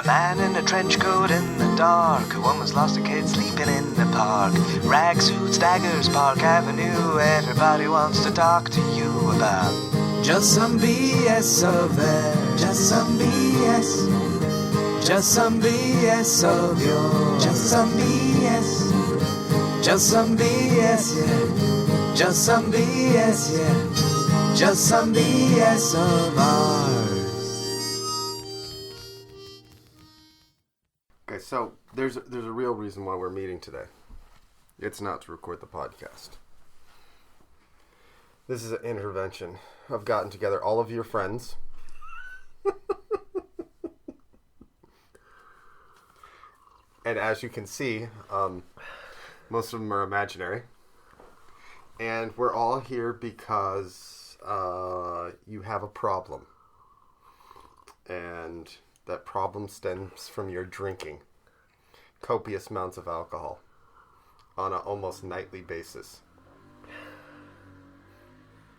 man in a trench coat in the dark. A woman's lost a kid sleeping in the park. Rag suits, daggers, Park Avenue. Everybody wants to talk to you about just some BS of there. Just some BS. Just some BS of yours. Just some BS. Just some BS, yeah. Just some BS, yeah. Just some BS of ours. Okay, so there's a real reason why we're meeting today. It's not to record the podcast. This is an intervention. I've gotten together all of your friends. And as you can see, most of them are imaginary. And we're all here because you have a problem. And that problem stems from your drinking copious amounts of alcohol on an almost nightly basis.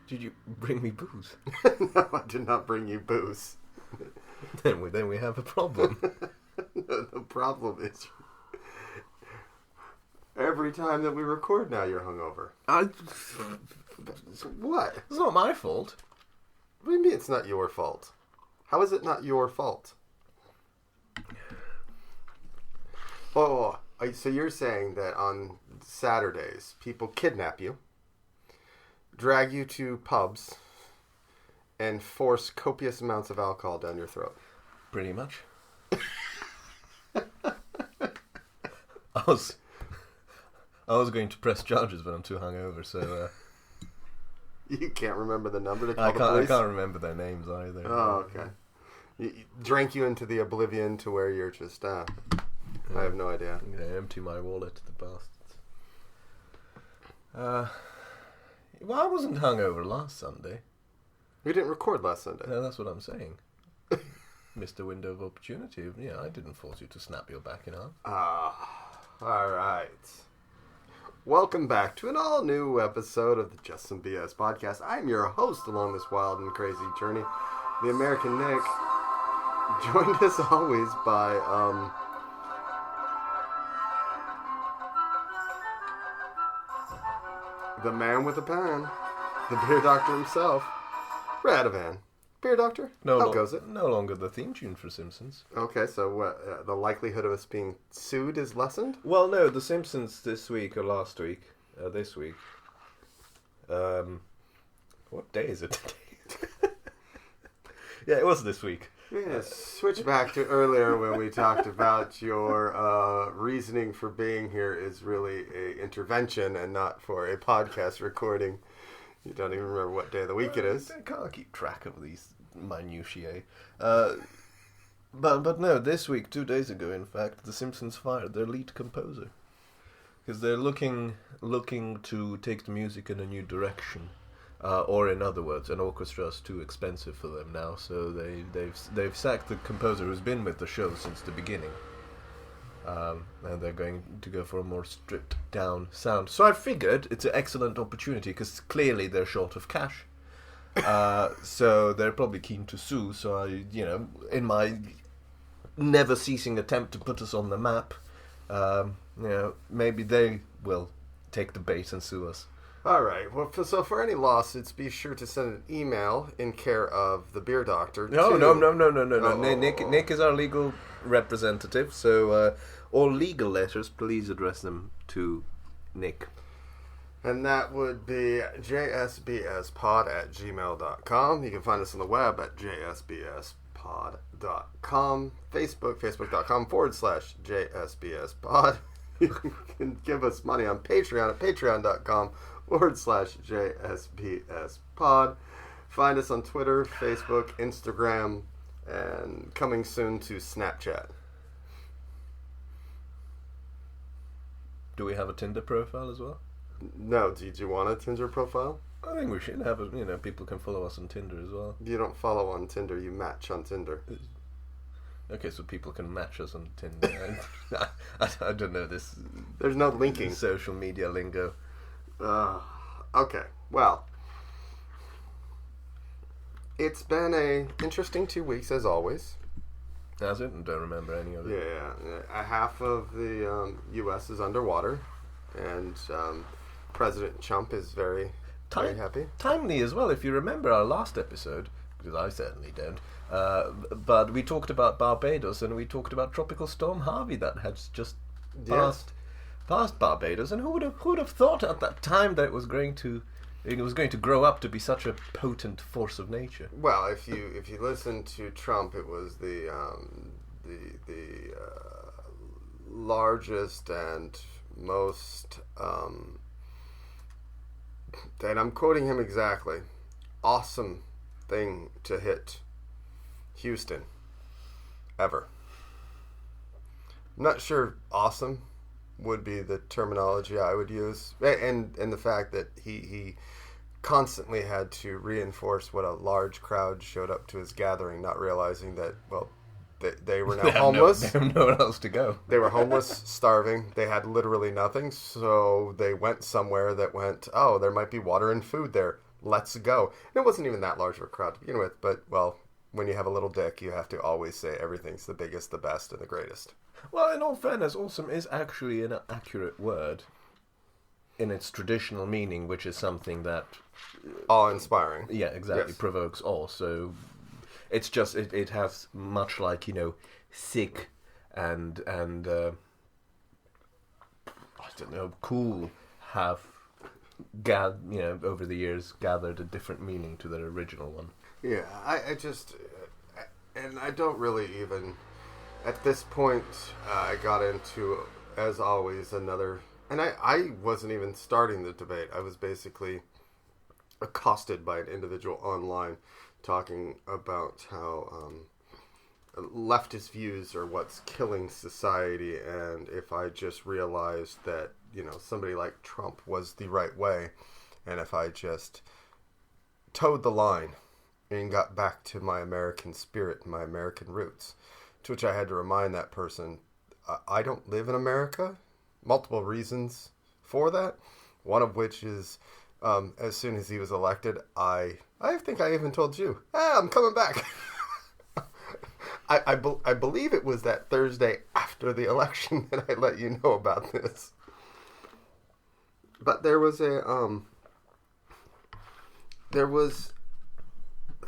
Did you bring me booze? No, I did not bring you booze. Then we have a problem. No, the problem is every time that we record now you're hungover. What? It's not my fault. What do you mean it's not your fault? How is it not your fault? Oh, so you're saying that on Saturdays people kidnap you, drag you to pubs, and force copious amounts of alcohol down your throat? Pretty much. I was going to press charges, but I'm too hungover, so... You can't remember the number to call I the police? can't remember their names either. Oh, okay. Drank you into the oblivion to where you're just... I have no idea. I'm going to empty my wallet, the bastards. Well, I wasn't hungover last Sunday. We didn't record last Sunday. No, that's what I'm saying. Missed a window of opportunity. Yeah, I didn't force you to snap your back in half. All right. Welcome back to an all-new episode of the Just Some BS podcast. I'm your host along this wild and crazy journey, the American Nick, joined as always by, the man with the pen, the beer doctor himself, Radovan. Beer doctor? How goes it? No longer the theme tune for Simpsons. Okay, so what, the likelihood of us being sued is lessened? Well, no, the Simpsons this week or last week, this week. What day is it today? Yeah, it was this week. Yeah, switch back to earlier when we talked about your reasoning for being here is really a intervention and not for a podcast recording. You don't even remember what day of the week it is. I can't keep track of these minutiae. But no, this week, 2 days ago, in fact, the Simpsons fired their lead composer because they're looking to take the music in a new direction, or in other words, an orchestra is too expensive for them now. So they've sacked the composer who's been with the show since the beginning. And they're going to go for a more stripped down sound. So I figured it's an excellent opportunity because clearly they're short of cash. So they're probably keen to sue. So I, in my never ceasing attempt to put us on the map, maybe they will take the bait and sue us. All right. Well, so for any lawsuits, be sure to send an email in care of the beer doctor. No. Oh. Nick is our legal representative, so all legal letters, please address them to Nick. And that would be jsbspod@gmail.com. You can find us on the web at jsbspod.com. Facebook.com/jsbspod. You can give us money on Patreon at patreon.com/jsbspod. Find us on Twitter, Facebook, Instagram, and coming soon to Snapchat. Do we have a Tinder profile as well? No, do you want a Tinder profile? I think we should have people can follow us on Tinder as well. You don't follow on Tinder, you match on Tinder. Okay, so people can match us on Tinder. I don't know this. There's no linking. Social media lingo. Okay, well. It's been a interesting 2 weeks as always. Has it? I don't remember any of it. Yeah. Half of the U.S. is underwater, and President Chump is very happy. Timely as well, if you remember our last episode, because I certainly don't. But we talked about Barbados, and we talked about Tropical Storm Harvey that has just passed Barbados. And who would have thought at that time that it was going to grow up to be such a potent force of nature? Well, if you listen to Trump, it was the largest and most and I'm quoting him exactly, awesome thing to hit Houston ever. I'm not sure awesome would be the terminology I would use, and the fact that he constantly had to reinforce what a large crowd showed up to his gathering, not realizing that, well, they were now homeless. They have nowhere else to go. They were homeless, starving. They had literally nothing, so they went somewhere that went, oh, there might be water and food there. Let's go. And it wasn't even that large of a crowd to begin with, but, well, when you have a little dick, you have to always say everything's the biggest, the best, and the greatest. Well, in all fairness, awesome is actually an accurate word in its traditional meaning, which is something that awe-inspiring. Yeah, exactly. Yes. Provokes awe. So it's just it has much like, sick and I don't know, cool have over the years gathered a different meaning to their original one. Yeah, I just and I don't really even at this point I got into, as always, another. And I wasn't even starting the debate. I was basically accosted by an individual online talking about how leftist views are what's killing society. And if I just realized that, somebody like Trump was the right way, and if I just towed the line and got back to my American spirit and my American roots, to which I had to remind that person, I don't live in America. Multiple reasons for that. One of which is, as soon as he was elected, I think I even told you, I'm coming back. I believe it was that Thursday after the election that I let you know about this. But there was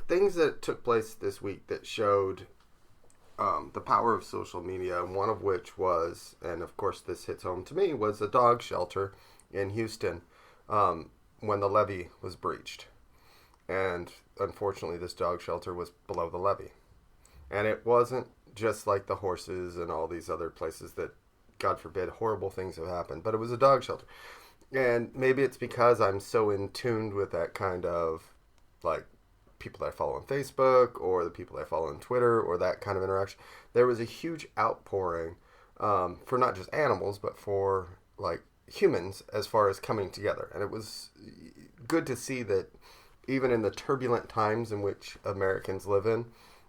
things that took place this week that showed the power of social media, and one of which was, and of course this hits home to me, was a dog shelter in Houston when the levee was breached. And unfortunately this dog shelter was below the levee. And it wasn't just like the horses and all these other places that, God forbid, horrible things have happened, but it was a dog shelter. And maybe it's because I'm so in tune with that kind of, like, people that I follow on Facebook or the people that I follow on Twitter or that kind of interaction. There was a huge outpouring for not just animals, but for, like, humans as far as coming together. And it was good to see that even in the turbulent times in which Americans live in,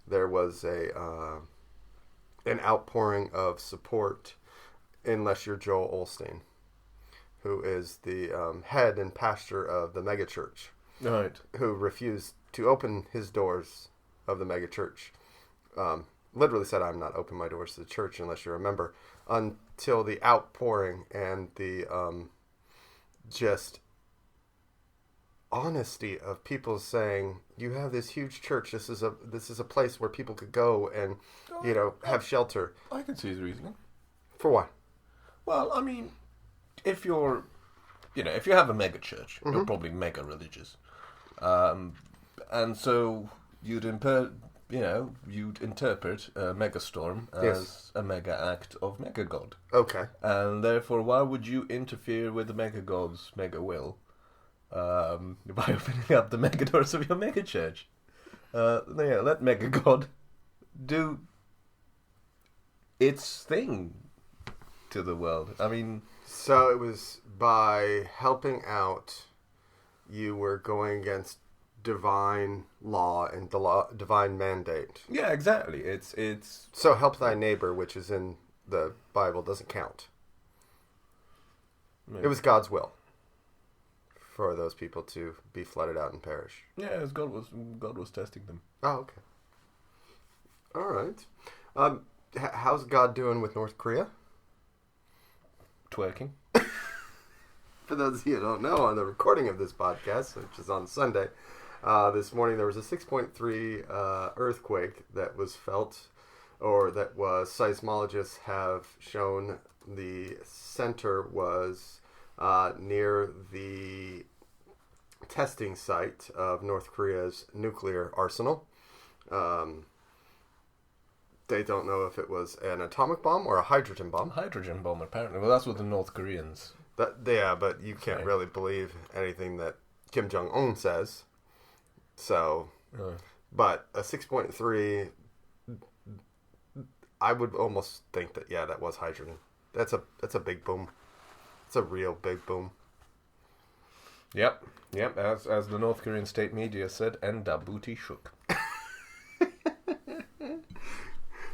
there was an outpouring of support, unless you're Joel Osteen, who is the head and pastor of the megachurch, right? Who refused to open his doors of the megachurch. Literally said, "I'm not opening my doors to the church unless you're a member," until the outpouring and the just honesty of people saying, "You have this huge church. This is a place where people could go and have shelter." I can see his reasoning. For what? Well, I mean, if you have a mega church, mm-hmm. You're probably mega religious, and so you'd interpret a megastorm as a mega act of mega god. Okay. And therefore, why would you interfere with the mega god's mega will by opening up the mega doors of your mega church? Let mega god do its thing to the world. I mean, so it was by helping out, you were going against divine law and divine mandate. Yeah, exactly. It's so help thy neighbor, which is in the Bible, doesn't count. Maybe. It was God's will for those people to be flooded out and perish. Yeah, as God was testing them. Oh, okay. All right. How's God doing with North Korea? Twerking. For those of you who don't know, on the recording of this podcast, which is on Sunday, this morning there was a 6.3 earthquake that was felt, or that was seismologists have shown the center was near the testing site of North Korea's nuclear arsenal. They don't know if it was an atomic bomb or a hydrogen bomb. Hydrogen bomb, apparently. Well, that's what the North Koreans... Yeah, but you can't really believe anything that Kim Jong-un says. So, but a 6.3, I would almost think that, yeah, that was hydrogen. That's a big boom. It's a real big boom. Yep. As the North Korean state media said, and da booty shook.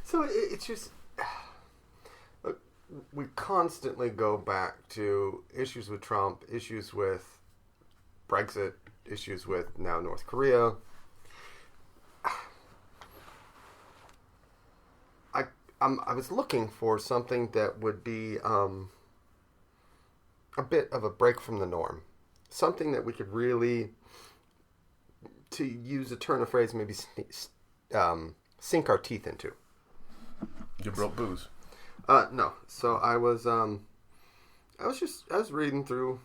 So it's just... we constantly go back to issues with Trump, issues with Brexit, issues with now North Korea. I was looking for something that would be a bit of a break from the norm. Something that we could really, to use a turn of phrase, maybe sink our teeth into. You brought booze? No. So I was reading through,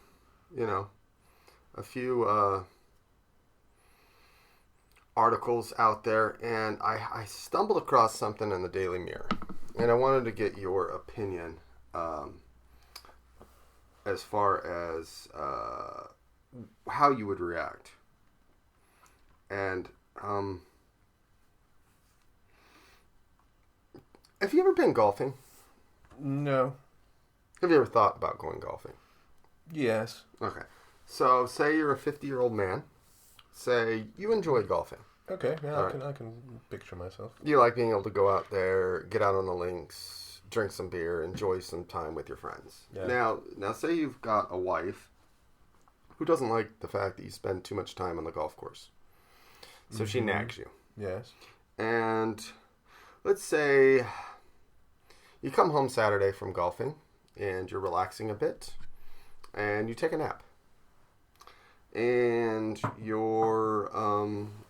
a few articles out there, and I stumbled across something in the Daily Mirror, and I wanted to get your opinion as far as how you would react. And have you ever been golfing? No. Have you ever thought about going golfing? Yes. Okay. So, say you're a 50-year-old man. Say you enjoy golfing. Okay, yeah, I can picture myself. You like being able to go out there, get out on the links, drink some beer, enjoy some time with your friends. Yeah. Now, say you've got a wife who doesn't like the fact that you spend too much time on the golf course. So she nags you. Yes. And let's say you come home Saturday from golfing, and you're relaxing a bit, and you take a nap. And your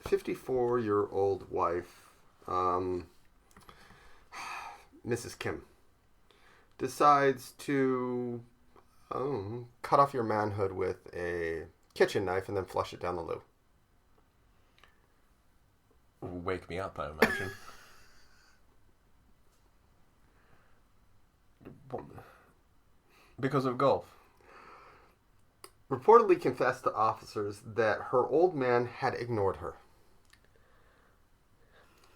54-year-old wife, Mrs. Kim, decides to cut off your manhood with a kitchen knife and then flush it down the loo. Wake me up, I imagine. Because of golf? Reportedly confessed to officers that her old man had ignored her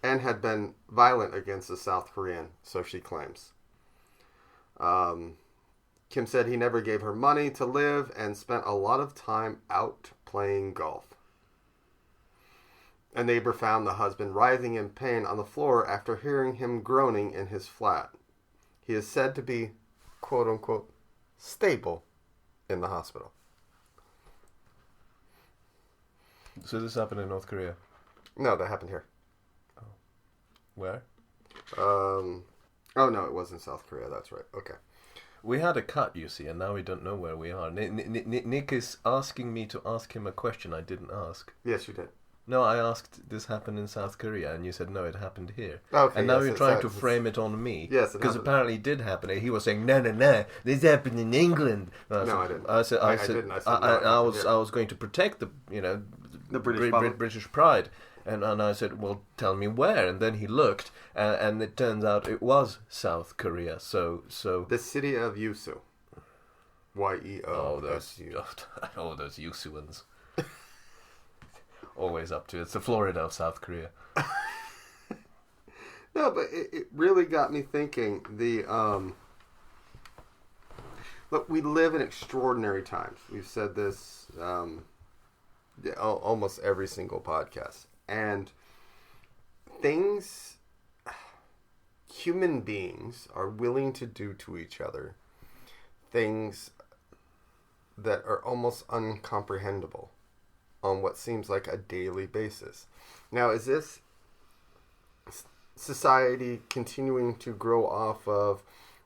and had been violent against the South Korean, so she claims. Kim said he never gave her money to live and spent a lot of time out playing golf. A neighbor found the husband writhing in pain on the floor after hearing him groaning in his flat. He is said to be, quote-unquote, stable in the hospital. So this happened in North Korea? No, that happened here. Oh. Where? Oh, no, it was in South Korea. That's right. Okay. We had a cut, you see, and now we don't know where we are. Nick is asking me to ask him a question I didn't ask. Yes, you did. No, I asked, this happened in South Korea, and you said, no, it happened here. Okay, and now you're trying to frame it on me. Yes, because apparently it did happen. He was saying, no, this happened in England. No, I didn't. I said, I was going to protect the British pride. And I said, well, tell me where. And then he looked, and it turns out it was South Korea. So the city of Yusu. Y-E-O. Oh, those Yusuans. Always up to it. It's the Florida of South Korea. No, but it really got me thinking. Look, we live in extraordinary times. We've said this almost every single podcast. And human beings are willing to do to each other things that are almost uncomprehendable on what seems like a daily basis. Now, is this society continuing to grow off of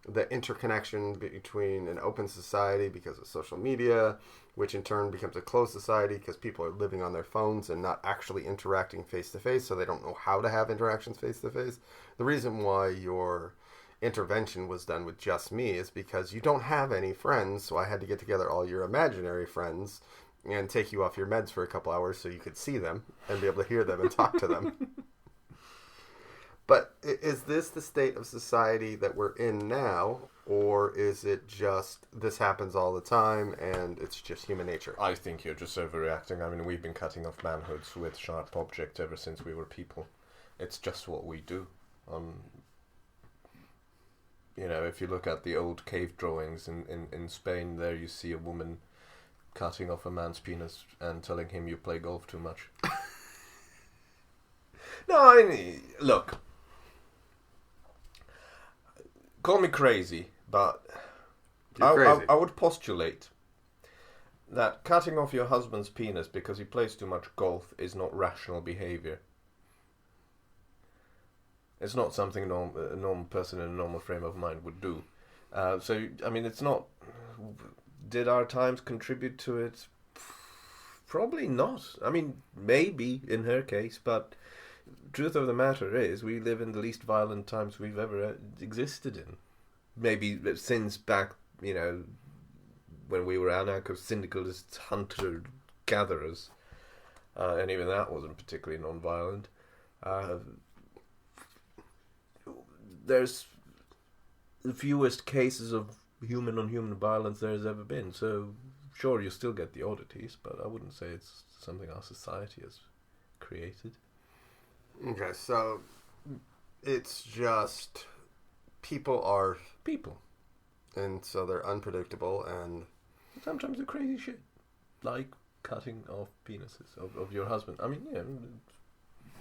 the interconnection between an open society because of social media, which in turn becomes a closed society because people are living on their phones and not actually interacting face-to-face, so they don't know how to have interactions face-to-face. The reason why your intervention was done with just me is because you don't have any friends, so I had to get together all your imaginary friends and take you off your meds for a couple hours so you could see them and be able to hear them and talk to them. But is this the state of society that we're in now, or is it just this happens all the time and it's just human nature? I think you're just overreacting. I mean, we've been cutting off manhoods with sharp objects ever since we were people. It's just what we do. You know, if you look at the old cave drawings in Spain, there you see a woman cutting off a man's penis and telling him you play golf too much. No, I mean, look. Call me crazy, but I would postulate that cutting off your husband's penis because he plays too much golf is not rational behavior. It's not something a normal person in a normal frame of mind would do. So, I mean, it's not... Did our times contribute to it? Probably not. I mean, maybe in her case, but... Truth of the matter is, we live in the least violent times we've ever existed in. Maybe since back, you know, when we were anarcho-syndicalist hunter-gatherers. And even that wasn't particularly non-violent. There's the fewest cases of human-on-human violence there's ever been. So, sure, you still get the oddities, but I wouldn't say it's something our society has created. Okay, so it's just people are people, and so they're unpredictable, and sometimes they're crazy shit, like cutting off penises of your husband. I mean, yeah,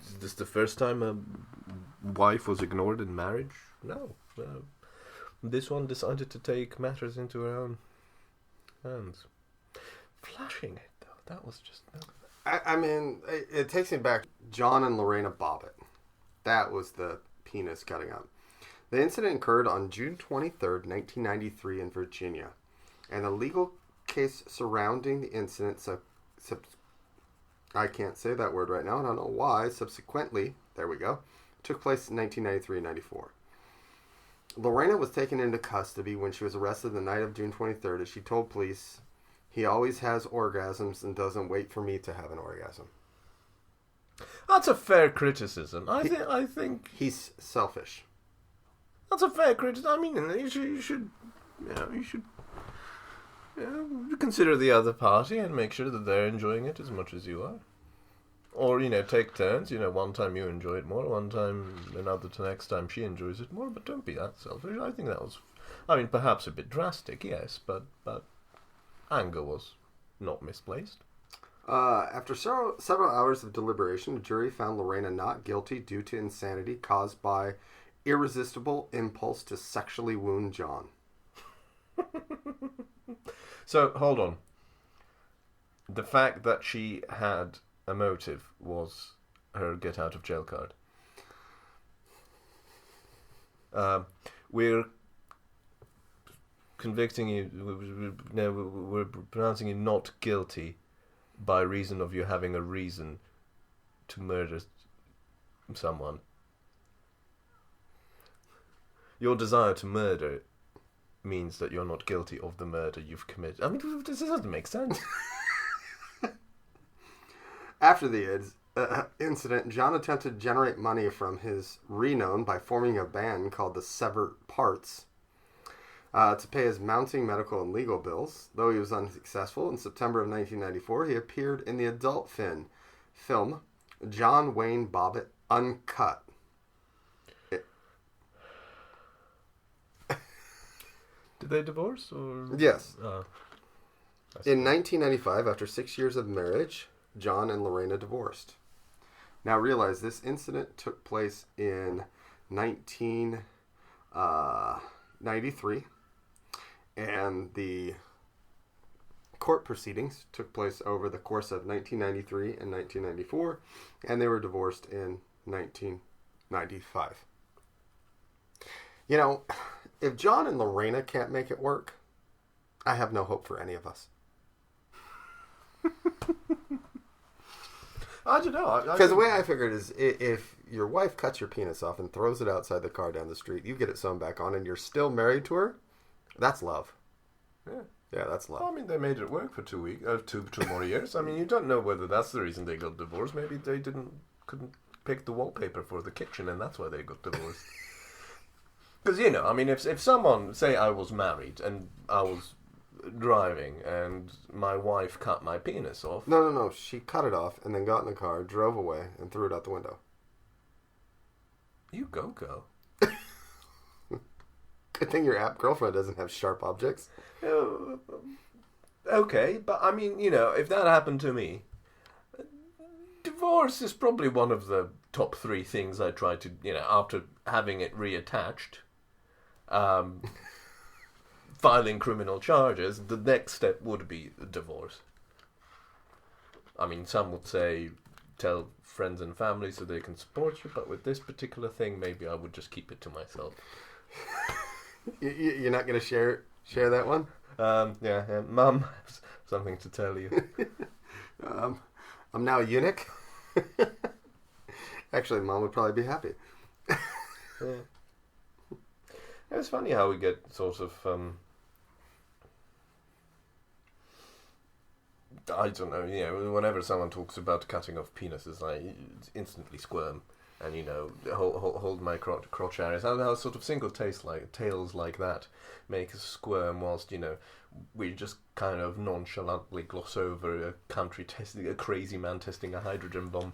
is this the first time a wife was ignored in marriage? No. This one decided to take matters into her own hands. Flashing it, though, that was just... No. I mean, it takes me back. John and Lorena Bobbit. That was the penis cutting up. The incident occurred on June 23rd, 1993 in Virginia. And the legal case surrounding the incident, I can't say that word right now, I don't know why, subsequently, there we go, took place in 1993 and 94. Lorena was taken into custody when she was arrested the night of June 23rd as she told police... He always has orgasms and doesn't wait for me to have an orgasm. That's a fair criticism. I think he's selfish. That's a fair criticism. I mean, you should consider the other party and make sure that they're enjoying it as much as you are. Or, take turns. One time you enjoy it more, one time next time she enjoys it more. But don't be that selfish. I think that was, perhaps a bit drastic, yes, but anger was not misplaced. After several hours of deliberation, the jury found Lorena not guilty due to insanity caused by irresistible impulse to sexually wound John. So, hold on. The fact that she had a motive was her get-out-of-jail card. We're convicting you, we're pronouncing you not guilty by reason of you having a reason to murder someone. Your desire to murder means that you're not guilty of the murder you've committed. I mean, this doesn't make sense. After the incident, John attempted to generate money from his renown by forming a band called the Severed Parts, to pay his mounting medical and legal bills. Though he was unsuccessful, in September of 1994, he appeared in the adult film John Wayne Bobbit, Uncut. Did they divorce? Or? Yes. In 1995, after 6 years of marriage, John and Lorena divorced. Now realize this incident took place in 1993. And the court proceedings took place over the course of 1993 and 1994, and they were divorced in 95. You know, if John and Lorena can't make it work, I have no hope for any of us. I don't know. Because the way I figured is, if your wife cuts your penis off and throws it outside the car down the street, you get it sewn back on, and you're still married to her, that's love. Yeah. Yeah, that's love. Well, I mean, they made it work for 2 weeks, two more years. I mean, you don't know whether that's the reason they got divorced. Maybe they couldn't pick the wallpaper for the kitchen, and that's why they got divorced. Because, you know, I mean, if someone, say I was married and I was driving and my wife cut my penis off. No. She cut it off and then got in the car, drove away, and threw it out the window. You go, girl. Good thing your app girlfriend doesn't have sharp objects. Okay, but I mean, you know, if that happened to me, divorce is probably one of the top 3 things I try to, you know, after having it reattached, filing criminal charges, the next step would be divorce. I mean, some would say tell friends and family so they can support you, but with this particular thing, maybe I would just keep it to myself. You're not going to share that one? Yeah, Mum has something to tell you. I'm now a eunuch. Actually, Mom would probably be happy. Yeah. It's funny how we get sort of, I don't know, you know, whenever someone talks about cutting off penises, I instantly squirm and, you know, hold my crotch areas. How sort of single tales like that make us squirm whilst, you know, we just kind of nonchalantly gloss over a crazy man testing a hydrogen bomb.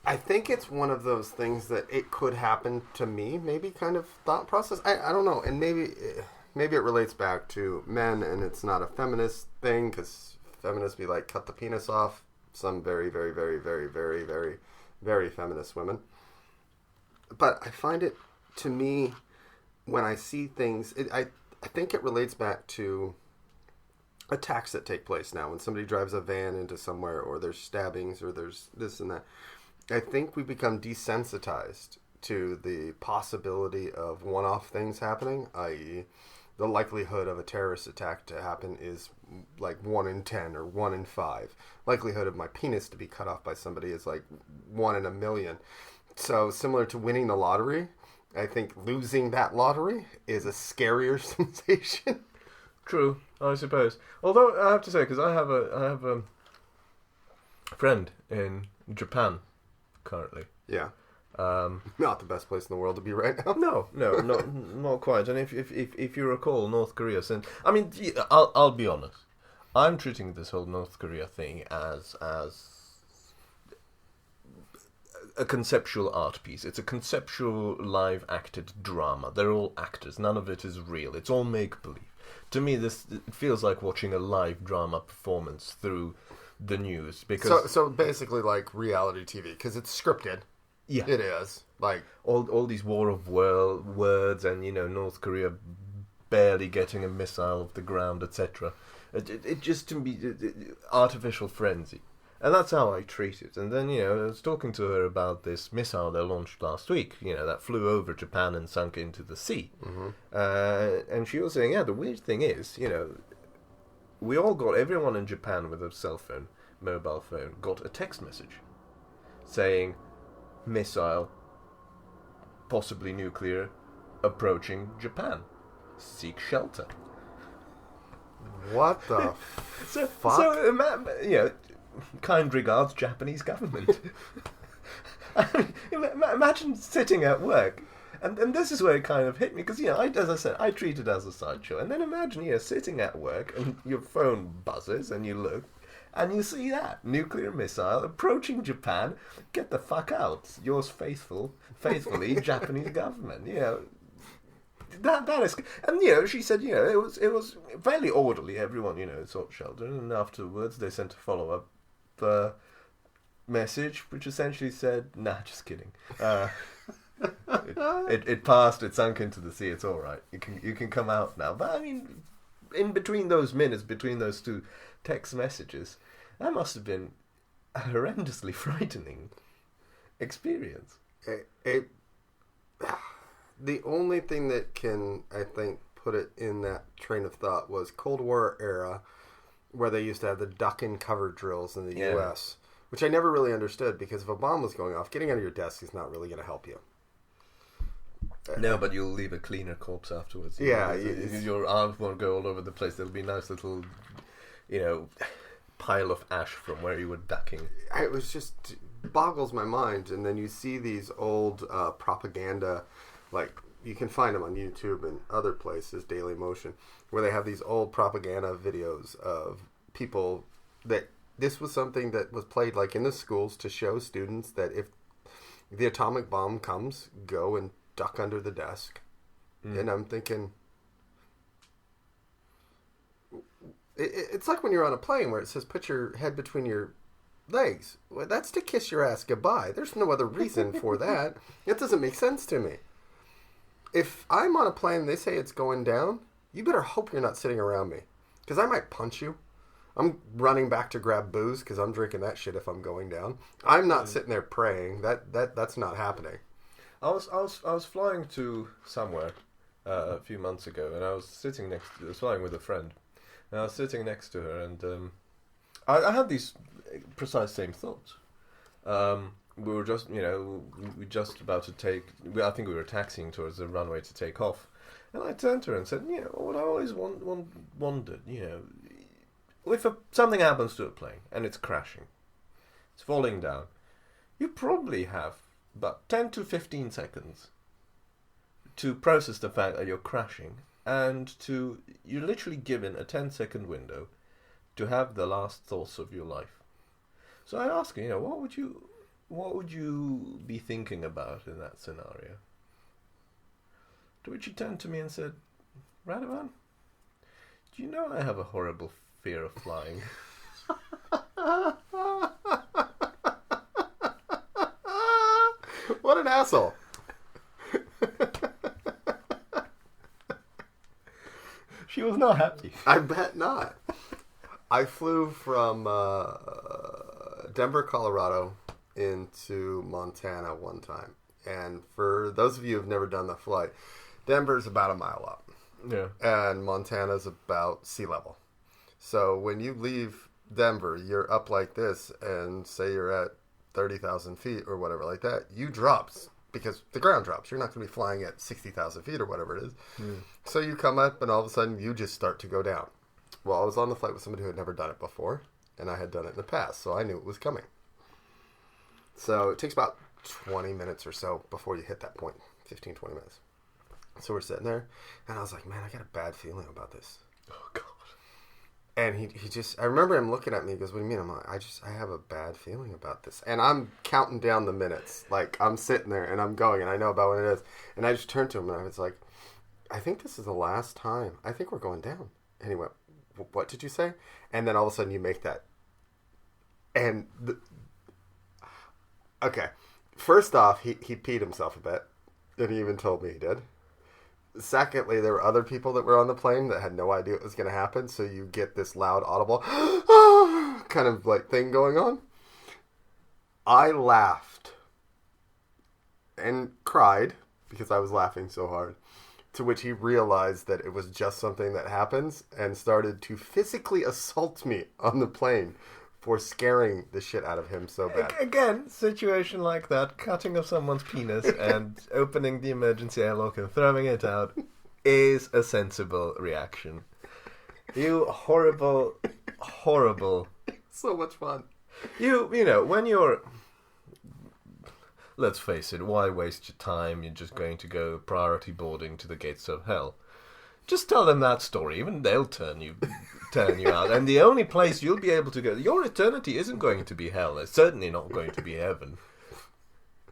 I think it's one of those things that it could happen to me, maybe kind of thought process. I don't know, and maybe it relates back to men, and it's not a feminist thing, because feminists be like, cut the penis off. Some very, very, very, very, very, very, very feminist women. But I find it, to me, when I see things, I think it relates back to attacks that take place now. When somebody drives a van into somewhere, or there's stabbings, or there's this and that. I think we become desensitized to the possibility of one-off things happening, i.e., the likelihood of a terrorist attack to happen is like 1 in 10 or 1 in 5. Likelihood of my penis to be cut off by somebody is like 1 in a million. So similar to winning the lottery, I think losing that lottery is a scarier sensation. True, I suppose. Although I have to say, because I have a friend in Japan currently. Yeah. Not the best place in the world to be right now. No, not quite. And if you recall, North Korea sent. I mean, I'll be honest. I'm treating this whole North Korea thing as a conceptual art piece. It's a conceptual live acted drama. They're all actors. None of it is real. It's all make believe. To me, it feels like watching a live drama performance through the news, because so basically like reality TV, because it's scripted. Yeah, it is like all these war of words, and you know, North Korea barely getting a missile off the ground, etc. It just, to me, artificial frenzy, and that's how I treat it. And then, you know, I was talking to her about this missile they launched last week, you know, that flew over Japan and sunk into the sea. Mm-hmm. And she was saying, yeah, the weird thing is, you know, everyone in Japan with a cell phone, mobile phone, got a text message saying, missile, possibly nuclear, approaching Japan. Seek shelter. What the fuck? So, you know, kind regards, Japanese government. I mean, imagine sitting at work. And this is where it kind of hit me, because, you know, as I said, I treat it as a sideshow. And then imagine, you know, sitting at work and your phone buzzes and you look and you see that nuclear missile approaching Japan. Get the fuck out. Yours faithfully, Japanese government. You know, that is. And, you know, she said, you know, it was fairly orderly. Everyone, you know, sought shelter. And afterwards they sent a follow-up message, which essentially said, nah, just kidding. It passed. It sunk into the sea. It's all right. You can come out now. But I mean, in between those minutes, between those two text messages, that must have been a horrendously frightening experience. The only thing that can, I think, put it in that train of thought was Cold War era, where they used to have the duck and cover drills in the U.S., which I never really understood, because if a bomb was going off, getting under your desk is not really going to help you. No, but you'll leave a cleaner corpse afterwards. Yeah. Your arms won't go all over the place. There'll be a nice little, pile of ash from where you were ducking. It was just boggles my mind. And then you see these old propaganda, like you can find them on YouTube and other places, Daily Motion, where they have these old propaganda videos of people that this was something that was played like in the schools to show students that if the atomic bomb comes, go and duck under the desk. And I'm thinking, it's like when you're on a plane where it says put your head between your legs. Well, that's to kiss your ass goodbye. There's no other reason for that. It doesn't make sense to me. If I'm on a plane and they say it's going down, you better hope you're not sitting around me, because I might punch you. I'm running back to grab booze because I'm drinking that shit if I'm going down. I'm not sitting there praying. That's not happening. I was flying to somewhere a few months ago, and I was flying with a friend, and I was sitting next to her, and I had these precise same thoughts. We were just, we just about to I think we were taxiing towards the runway to take off, and I turned to her and said, what I always wondered, if something happens to a plane and it's crashing, it's falling down, you probably have about 10 to 15 seconds to process the fact that you're crashing, and you're literally given a 10-second window to have the last thoughts of your life. So I asked her, what would you be thinking about in that scenario? To which she turned to me and said, Radovan, do you know I have a horrible fear of flying? What an asshole. She was not happy. I bet not. I flew from Denver, Colorado into Montana one time. And for those of you who've never done the flight, Denver's about a mile up. Yeah. And Montana's about sea level. So when you leave Denver, you're up like this, and say you're at 30,000 feet or whatever like that, you drops because the ground drops. You're not going to be flying at 60,000 feet or whatever it is. So you come up, and all of a sudden you just start to go down. Well, I was on the flight with somebody who had never done it before, and I had done it in the past, so I knew it was coming. So it takes about 20 minutes or so before you hit that point, 15, 20 minutes. So we're sitting there, and I was like, man, I got a bad feeling about this. Oh, God. And he just, I remember him looking at me, he goes, what do you mean? I'm like, I have a bad feeling about this. And I'm counting down the minutes. Like, I'm sitting there, and I'm going, and I know about when it is. And I just turned to him, and I was like, I think this is the last time. I think we're going down. And he went, what did you say? And then all of a sudden you make that. And, okay. First off, he peed himself a bit. And he even told me he did. Secondly, there were other people that were on the plane that had no idea it was going to happen. So you get this loud, audible kind of like thing going on. I laughed and cried because I was laughing so hard. To which he realized that it was just something that happens and started to physically assault me on the plane for scaring the shit out of him so bad. Again, situation like that, cutting off someone's penis and opening the emergency airlock and throwing it out is a sensible reaction. You horrible, horrible... So much fun. You know, when you're... Let's face it, why waste your time? You're just going to go priority boarding to the gates of hell. Just tell them that story, even they'll turn you out. And the only place you'll be able to go, your eternity isn't going to be hell. It's certainly not going to be heaven.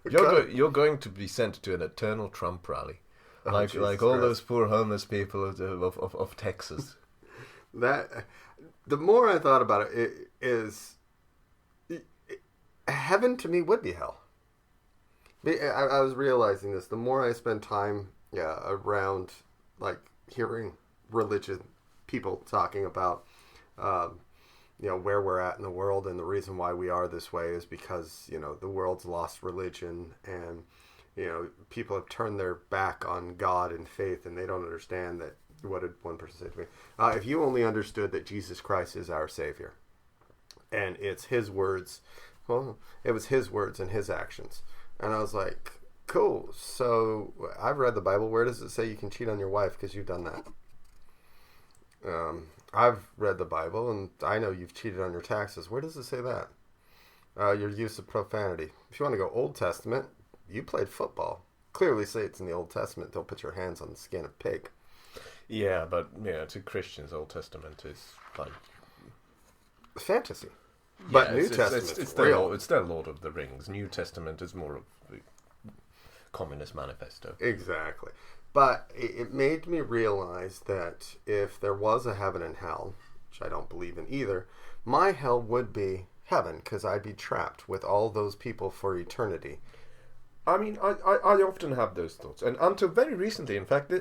You're going to be sent to an eternal Trump rally, like all those poor homeless people of Texas. That the more I thought about heaven to me would be hell. I was realizing this. The more I spend time around, like, hearing religious people talking about, where we're at in the world, and the reason why we are this way is because, the world's lost religion, and people have turned their back on God and faith, and they don't understand that. What did one person say to me? If you only understood that Jesus Christ is our Savior, and it's His words, well, it was His words and His actions. And I was like, cool. So I've read the Bible. Where does it say you can cheat on your wife because you've done that? I've read the Bible, and I know you've cheated on your taxes. Where does it say that? Your use of profanity. If you want to go Old Testament, you played football. Clearly say it's in the Old Testament. Don't put your hands on the skin of pig. Yeah, but to Christians, Old Testament is like fantasy. But New Testament is real. It's their Lord of the Rings. New Testament is more of the Communist Manifesto. Exactly. But it made me realize that if there was a heaven and hell, which I don't believe in either, my hell would be heaven, because I'd be trapped with all those people for eternity. I mean, I often have those thoughts. And until very recently, in fact,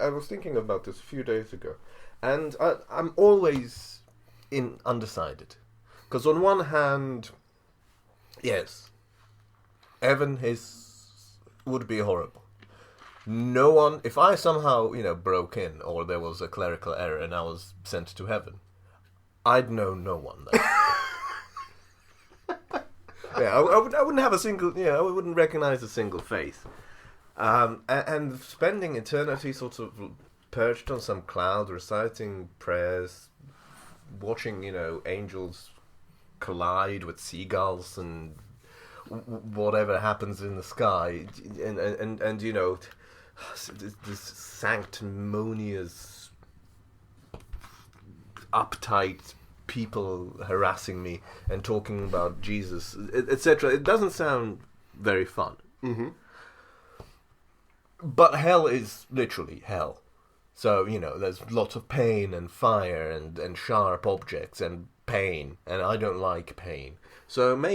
I was thinking about this a few days ago. And I'm always undecided. Because on one hand, yes, heaven would be horrible. No one, if I somehow, broke in, or there was a clerical error and I was sent to heaven, I'd know no one there. Yeah, I wouldn't have a single, I wouldn't recognize a single face. And spending eternity sort of perched on some cloud, reciting prayers, watching, angels collide with seagulls and whatever happens in the sky, and this sanctimonious, uptight people harassing me and talking about Jesus, etc. It doesn't sound very fun. Mm-hmm. But hell is literally hell. So, there's lots of pain and fire and sharp objects and pain, and I don't like pain. So my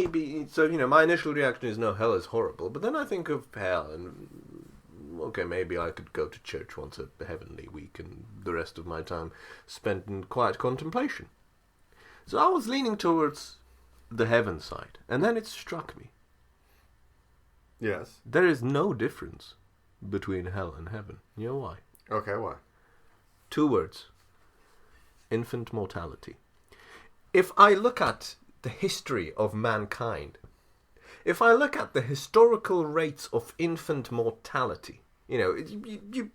initial reaction is, no, hell is horrible. But then I think of hell and, okay, maybe I could go to church once a heavenly week and the rest of my time spent in quiet contemplation. So I was leaning towards the heaven side, and then it struck me. Yes. There is no difference between hell and heaven. You know why? Okay, why? 2 words. Infant mortality. If I look at the history of mankind, if I look at the historical rates of infant mortality, you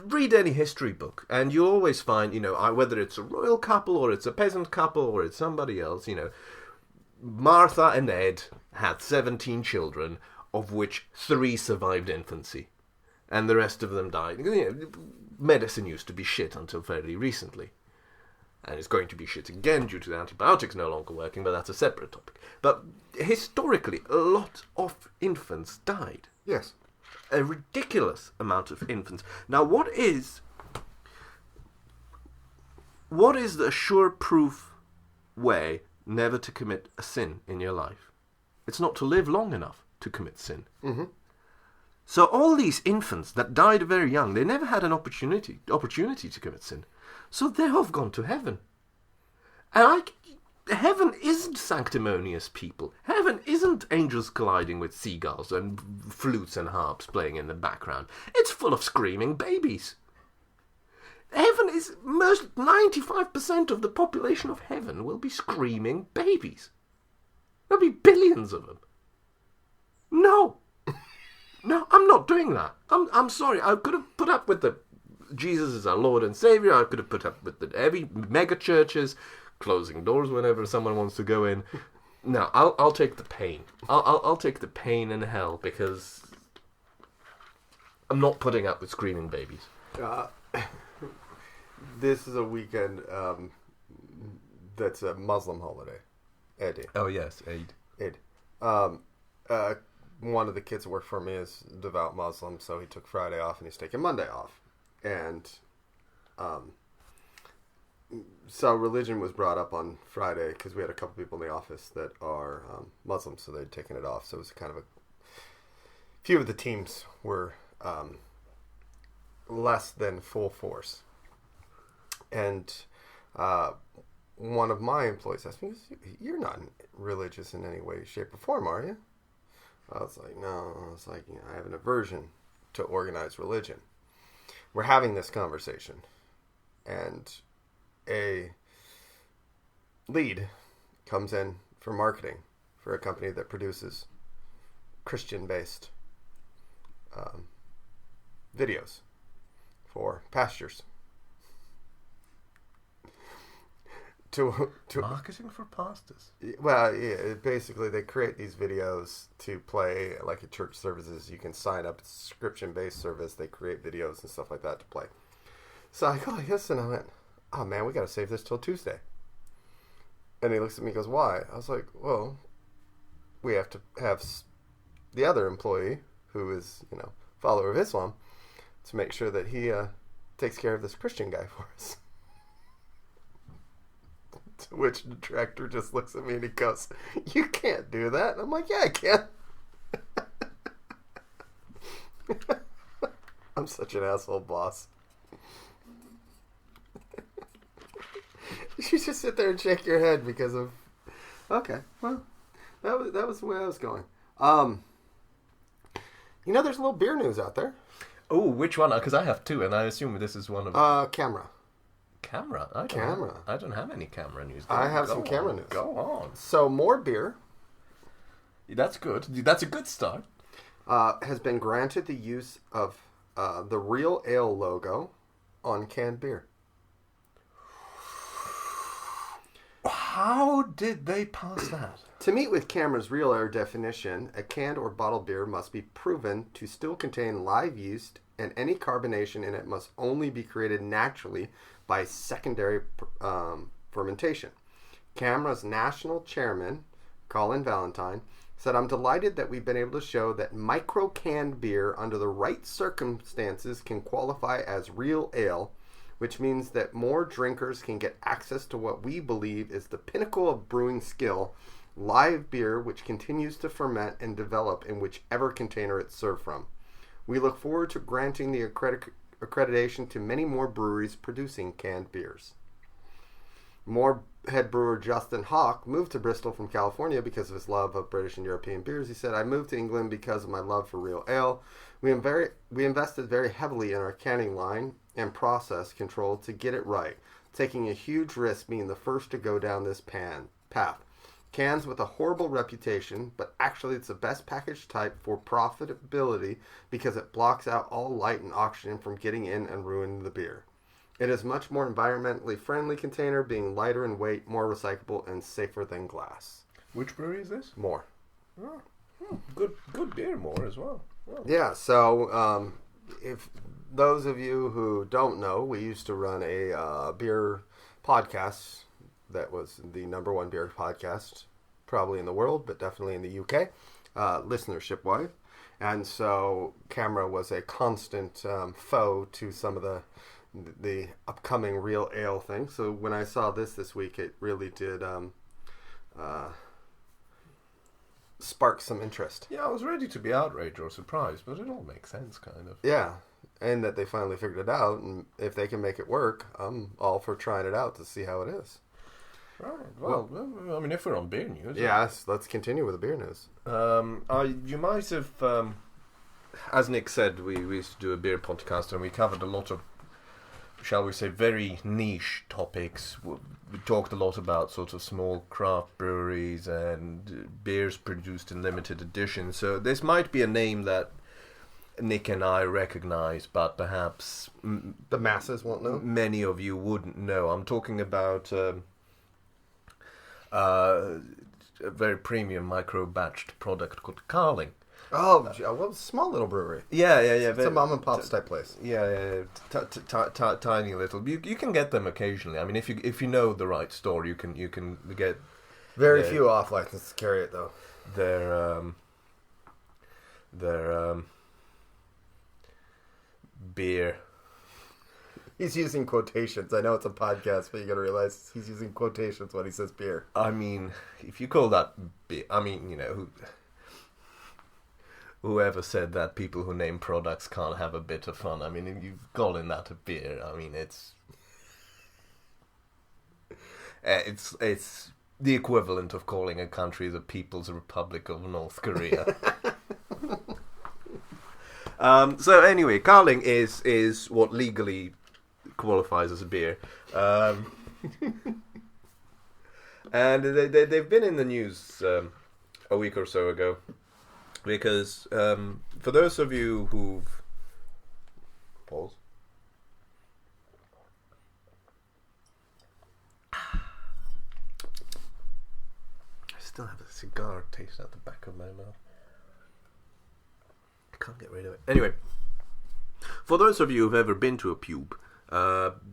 read any history book, and you always find, whether it's a royal couple, or it's a peasant couple, or it's somebody else, Martha and Ed had 17 children, of which 3 survived infancy, and the rest of them died. Medicine used to be shit until fairly recently, and it's going to be shit again due to the antibiotics no longer working, but that's a separate topic. But historically, a lot of infants died. Yes. A ridiculous amount of infants. Now, what is the sure-proof way never to commit a sin in your life? It's not to live long enough to commit sin. Mm-hmm. So all these infants that died very young, they never had an opportunity to commit sin. So they have gone to heaven. And heaven isn't sanctimonious people. Heaven isn't angels colliding with seagulls and flutes and harps playing in the background. It's full of screaming babies. Heaven is 95% of the population of heaven will be screaming babies. There'll be billions of them. No. No, I'm not doing that. I'm sorry. I could have put up with the Jesus is our Lord and Savior. I could have put up with the heavy mega churches closing doors whenever someone wants to go in. No, I'll take the pain. I'll take the pain in hell, because I'm not putting up with screaming babies. This is a weekend that's a Muslim holiday. Eid. Oh yes, Eid. One of the kids that work for me is devout Muslim, so he took Friday off and he's taking Monday off. And so religion was brought up on Friday because we had a couple people in the office that are Muslim, so they'd taken it off. So it was kind of a few of the teams were less than full force. And one of my employees asked me, "You're not religious in any way, shape, or form, are you?" I was like, no. I was like, I have an aversion to organized religion. We're having this conversation, and a lead comes in for marketing for a company that produces Christian-based videos for pastures. To Marketing for pastors. Well, yeah, basically they create these videos to play like at church services. You can sign up. It's a subscription-based service. They create videos and stuff like that to play. So I go like this, and I went, oh man, we got to save this till Tuesday. And he looks at me and goes, why? I was like, well, we have to have the other employee, who is, follower of Islam, to make sure that he takes care of this Christian guy for us. To which the director just looks at me and he goes, you can't do that. And I'm like, yeah, I can. I'm such an asshole boss. You just sit there and shake your head because of... Okay, well, that was the way I was going. There's a little beer news out there. Oh, which one? Because I have two, and I assume this is one of... Camra. Camera? I don't have any Camra news. I have some Camra news. Go on. So, more beer... That's good. That's a good start. Has been granted the use of the Real Ale logo on canned beer. How did they pass that? To meet with Camra's Real Ale definition, a canned or bottled beer must be proven to still contain live yeast, and any carbonation in it must only be created naturally by secondary fermentation. Camra's national chairman, Colin Valentine, said, I'm delighted that we've been able to show that micro-canned beer under the right circumstances can qualify as real ale, which means that more drinkers can get access to what we believe is the pinnacle of brewing skill, live beer which continues to ferment and develop in whichever container it's served from. We look forward to granting the accreditation to many more breweries producing canned beers. More head brewer Justin Hawke moved to Bristol from California because of his love of British and European beers. He said, I moved to England because of my love for real ale. We invested very heavily in our canning line and process control to get it right, taking a huge risk being the first to go down this path. Cans with a horrible reputation, but actually it's the best package type for profitability because it blocks out all light and oxygen from getting in and ruining the beer. It is much more environmentally friendly container, being lighter in weight, more recyclable, and safer than glass. Which brewery is this? More. Oh, good beer, More as well. Well. Yeah, so if those of you who don't know, we used to run a beer podcast that was the number one beer podcast probably in the world, but definitely in the UK, listenership-wise. And so Camra was a constant foe to some of the upcoming real ale thing. So when I saw this week, it really did spark some interest. Yeah, I was ready to be outraged or surprised, but it all makes sense, kind of. Yeah, and that they finally figured it out, and if they can make it work, I'm all for trying it out to see how it is. Right, well, I mean, if we're on beer news... Yes, let's continue with the beer news. You might have, as Nick said, we used to do a beer podcast, and we covered a lot of, shall we say, very niche topics. We talked a lot about sort of small craft breweries and beers produced in limited edition. So this might be a name that Nick and I recognize, but perhaps the masses won't know. Many of you wouldn't know. I'm talking about a very premium micro-batched product called Carling. Oh, well, a small little brewery. Yeah. It's a mom and pop type place. Yeah. Tiny little. You can get them occasionally. I mean, if you know the right store, you can get. Very few off license carry it though. Their beer. He's using quotations. I know it's a podcast, but you got to realize he's using quotations when he says beer. I mean, if you call that beer, I mean, you know. Whoever said that people who name products can't have a bit of fun? I mean, if you're calling that a beer, I mean, it's the equivalent of calling a country the People's Republic of North Korea. So anyway, Carling is what legally qualifies as a beer. And they've been in the news a week or so ago because for those of you who've... Pause. I still have a cigar taste out the back of my mouth. I can't get rid of it. Anyway, for those of you who've ever been to a pub,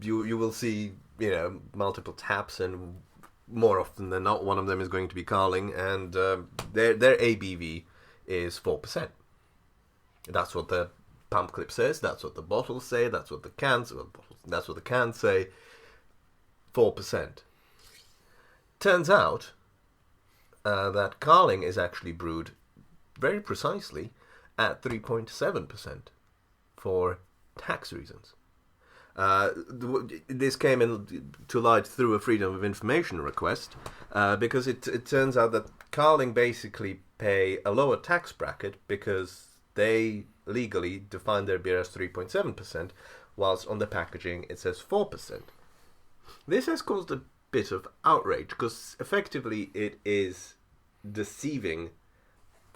you will see, multiple taps, and more often than not, one of them is going to be Carling, and their ABV is 4%. That's what the pump clip says. That's what the bottles say. That's what the cans. That's what the cans say. 4%. Turns out that Carling is actually brewed very precisely at 3.7% for tax reasons. This came in to light through a Freedom of Information request because it turns out that Carling basically pay a lower tax bracket because they legally define their beer as 3.7%, whilst on the packaging it says 4%. This has caused a bit of outrage because effectively it is deceiving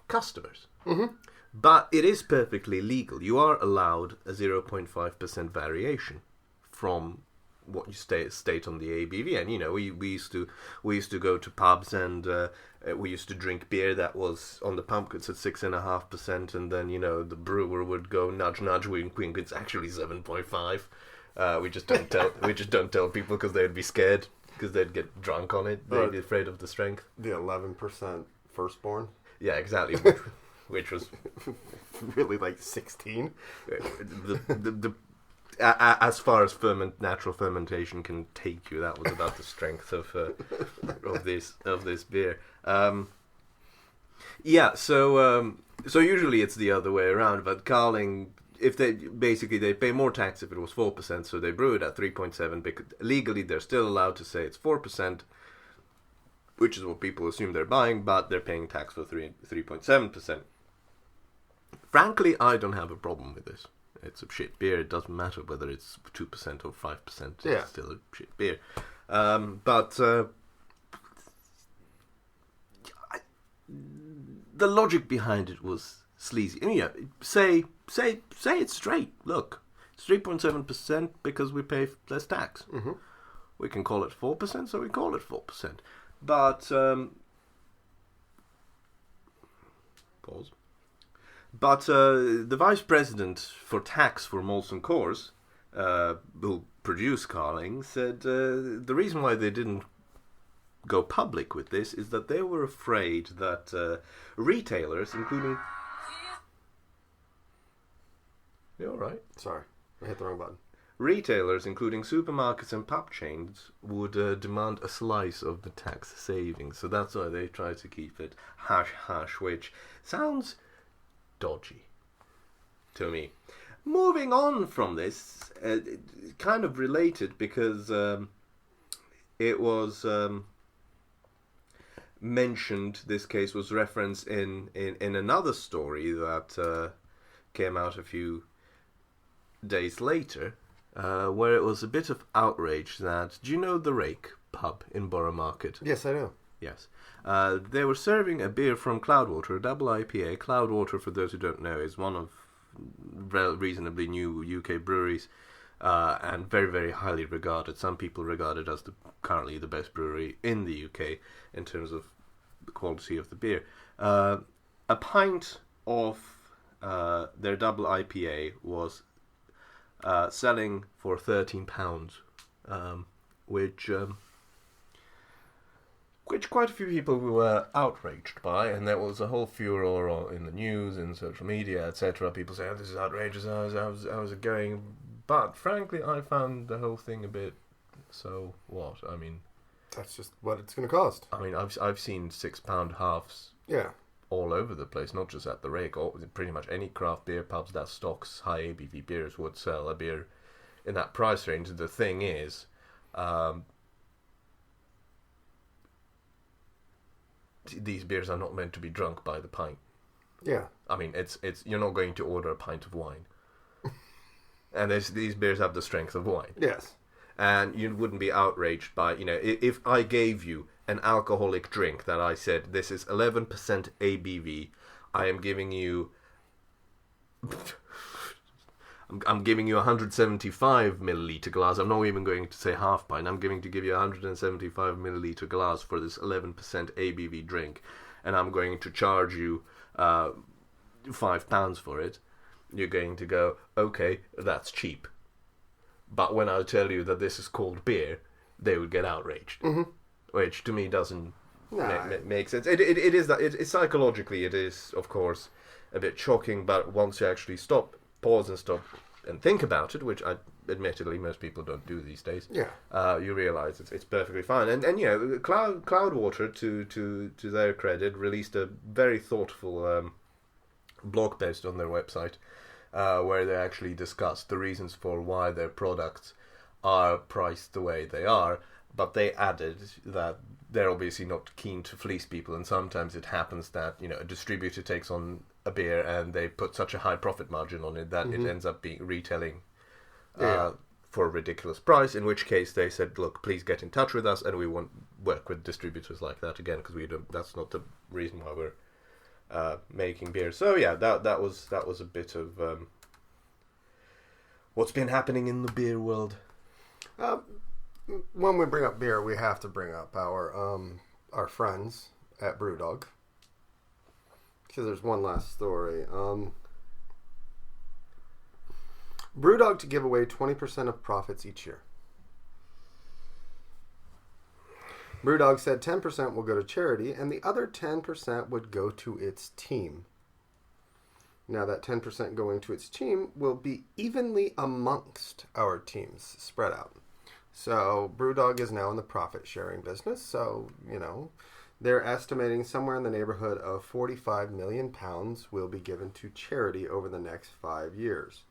customers. Mm-hmm. But it is perfectly legal. You are allowed a 0.5% variation from what you state on the ABV. And we used to go to pubs and we used to drink beer that was on the pump it's at 6.5%, and then the brewer would go nudge nudge wink wink. It's actually 7.5. We just don't tell people because they'd be scared because they'd get drunk on it. They'd be afraid of the strength. The 11% firstborn. Yeah, exactly. Which was really like 16. As far as natural fermentation can take you, that was about the strength of this beer. So usually it's the other way around. But Carling, if they pay more tax if it was 4%, so they brew it at 3.7. Because legally they're still allowed to say it's 4%. Which is what people assume they're buying, but they're paying tax for 3.7%. Frankly, I don't have a problem with this. It's a shit beer. It doesn't matter whether it's 2% or 5%. It's still a shit beer. The logic behind it was sleazy. Say it straight. Look, it's 3.7% because we pay less tax. Mm-hmm. We can call it 4%, so we call it 4%. But pause. But the vice president for tax for Molson Coarse, who produced Carling, said the reason why they didn't go public with this is that they were afraid that retailers, including... You all right? Sorry, I hit the wrong button. Retailers, including supermarkets and pub chains, would demand a slice of the tax savings. So that's why they try to keep it hush-hush, which sounds dodgy to me. Moving on from this, kind of related because it was mentioned, this case was referenced in another story that came out a few days later, where it was a bit of outrage that... Do you know the Rake pub in Borough Market? Yes, I do. Yes. They were serving a beer from Cloudwater, a double IPA. Cloudwater, for those who don't know, is one of reasonably new UK breweries and very, very highly regarded. Some people regard it as currently the best brewery in the UK in terms of the quality of the beer. A pint of their double IPA was selling for £13, which quite a few people were outraged by, and there was a whole furor in the news, in social media, etc. People say, "Oh, this is outrageous. How's it going?" But frankly, I found the whole thing a bit. So what? I mean, that's just what it's going to cost. I mean, I've seen £6 halves. Yeah. All over the place, not just at the Rake. Pretty much any craft beer pubs that stocks high ABV beers would sell a beer in that price range. The thing is, these beers are not meant to be drunk by the pint. Yeah. I mean, it's you're not going to order a pint of wine. And these beers have the strength of wine. Yes. And you wouldn't be outraged by, if I gave you an alcoholic drink that I said, this is 11% ABV, I am giving you... I'm giving you a 175 milliliter glass. I'm not even going to say half pint. I'm going to give you a 175 milliliter glass for this 11% ABV drink. And I'm going to charge you £5 for it. You're going to go, okay, that's cheap. But when I tell you that this is called beer, they would get outraged. Mm-hmm. Which to me doesn't make sense. It is that. It psychologically, it is, of course, a bit shocking. But once you actually pause and think about it, which admittedly most people don't do these days, you realise it's perfectly fine. And Cloudwater, to their credit, released a very thoughtful blog post on their website where they actually discussed the reasons for why their products are priced the way they are. But they added that they're obviously not keen to fleece people, and sometimes it happens that a distributor takes on a beer and they put such a high profit margin on it that it ends up being retailing for a ridiculous price. In which case they said, "Look, please get in touch with us, and we won't work with distributors like that again because we don't. That's not the reason why we're making beer." So yeah, that was a bit of what's been happening in the beer world. When we bring up beer, we have to bring up our friends at Brewdog, because there's one last story. Brewdog to give away 20% of profits each year. Brewdog said 10% will go to charity, and the other 10% would go to its team. Now that 10% going to its team will be evenly amongst our teams, spread out. So Brewdog is now in the profit-sharing business. So, they're estimating somewhere in the neighborhood of £45 million will be given to charity over the next 5 years.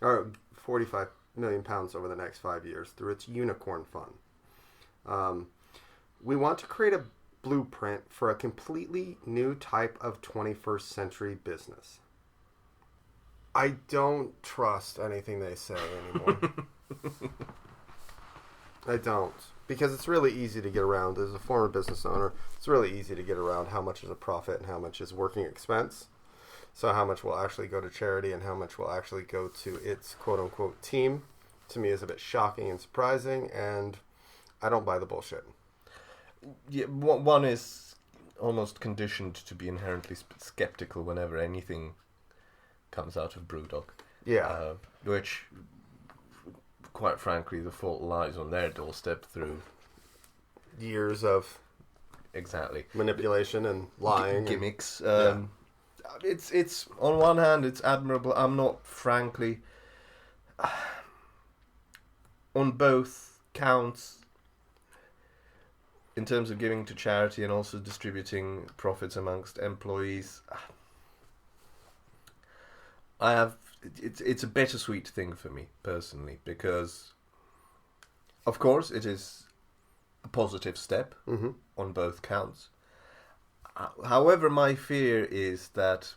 Or £45 million over the next 5 years through its unicorn fund. We want to create a blueprint for a completely new type of 21st century business. I don't trust anything they say anymore. I don't. Because it's really easy to get around. As a former business owner, it's really easy to get around how much is a profit and how much is working expense. So how much will actually go to charity and how much will actually go to its quote-unquote team, to me is a bit shocking and surprising, and I don't buy the bullshit. Yeah, one is almost conditioned to be inherently skeptical whenever anything comes out of Brewdog. Yeah. Which... quite frankly, the fault lies on their doorstep through years of manipulation and lying, gimmicks. It's on one hand, it's admirable. I'm not, frankly, on both counts, in terms of giving to charity and also distributing profits amongst employees. It's a bittersweet thing for me, personally, because, of course, it is a positive step on both counts. However, my fear is that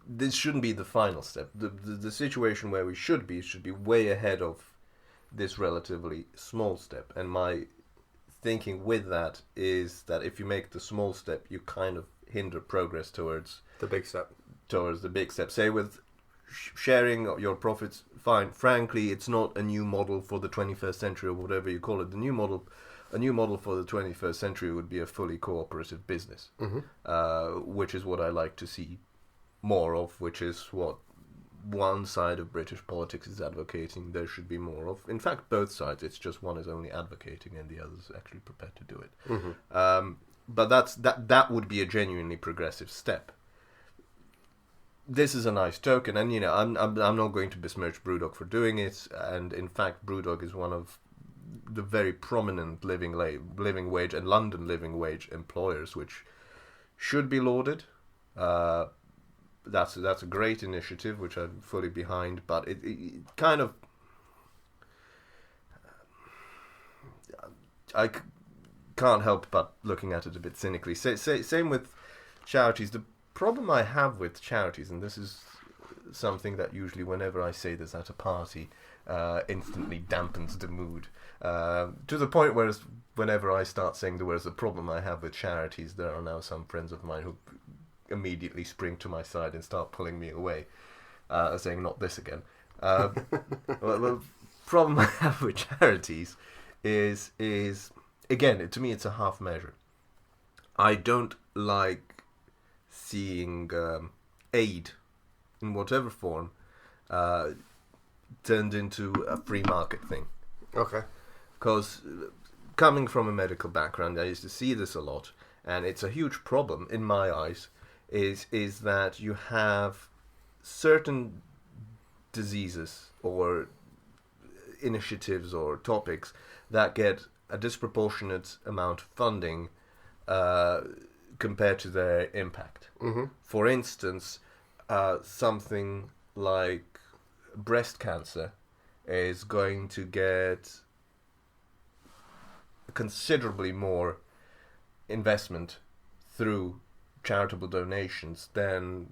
this shouldn't be the final step. The situation where we should be way ahead of this relatively small step. And my thinking with that is that if you make the small step, you kind of hinder progress towards the big step. Say with sharing your profits, fine. Frankly, it's not a new model for the 21st century or whatever you call it. A new model for the 21st century would be a fully cooperative business, which is what I like to see more of, which is what one side of British politics is advocating there should be more of. In fact, both sides. It's just one is only advocating and the other is actually prepared to do it. But that would be a genuinely progressive step. This is a nice token, and I'm not going to besmirch Brewdog for doing it. And in fact, Brewdog is one of the very prominent living wage and London living wage employers, which should be lauded. That's a great initiative, which I'm fully behind. But it kind of, I can't help but looking at it a bit cynically. Same with charities, the problem I have with charities, and this is something that usually whenever I say this at a party, instantly dampens the mood. To the point where whenever I start saying the words "the problem I have with charities," there are now some friends of mine who immediately spring to my side and start pulling me away, saying "not this again." Well, the problem I have with charities is again, to me, it's a half measure. I don't like seeing aid in whatever form turned into a free market thing. Okay. Because coming from a medical background, I used to see this a lot, and it's a huge problem in my eyes, is that you have certain diseases or initiatives or topics that get a disproportionate amount of funding compared to their impact. Mm-hmm. For instance, something like breast cancer is going to get considerably more investment through charitable donations than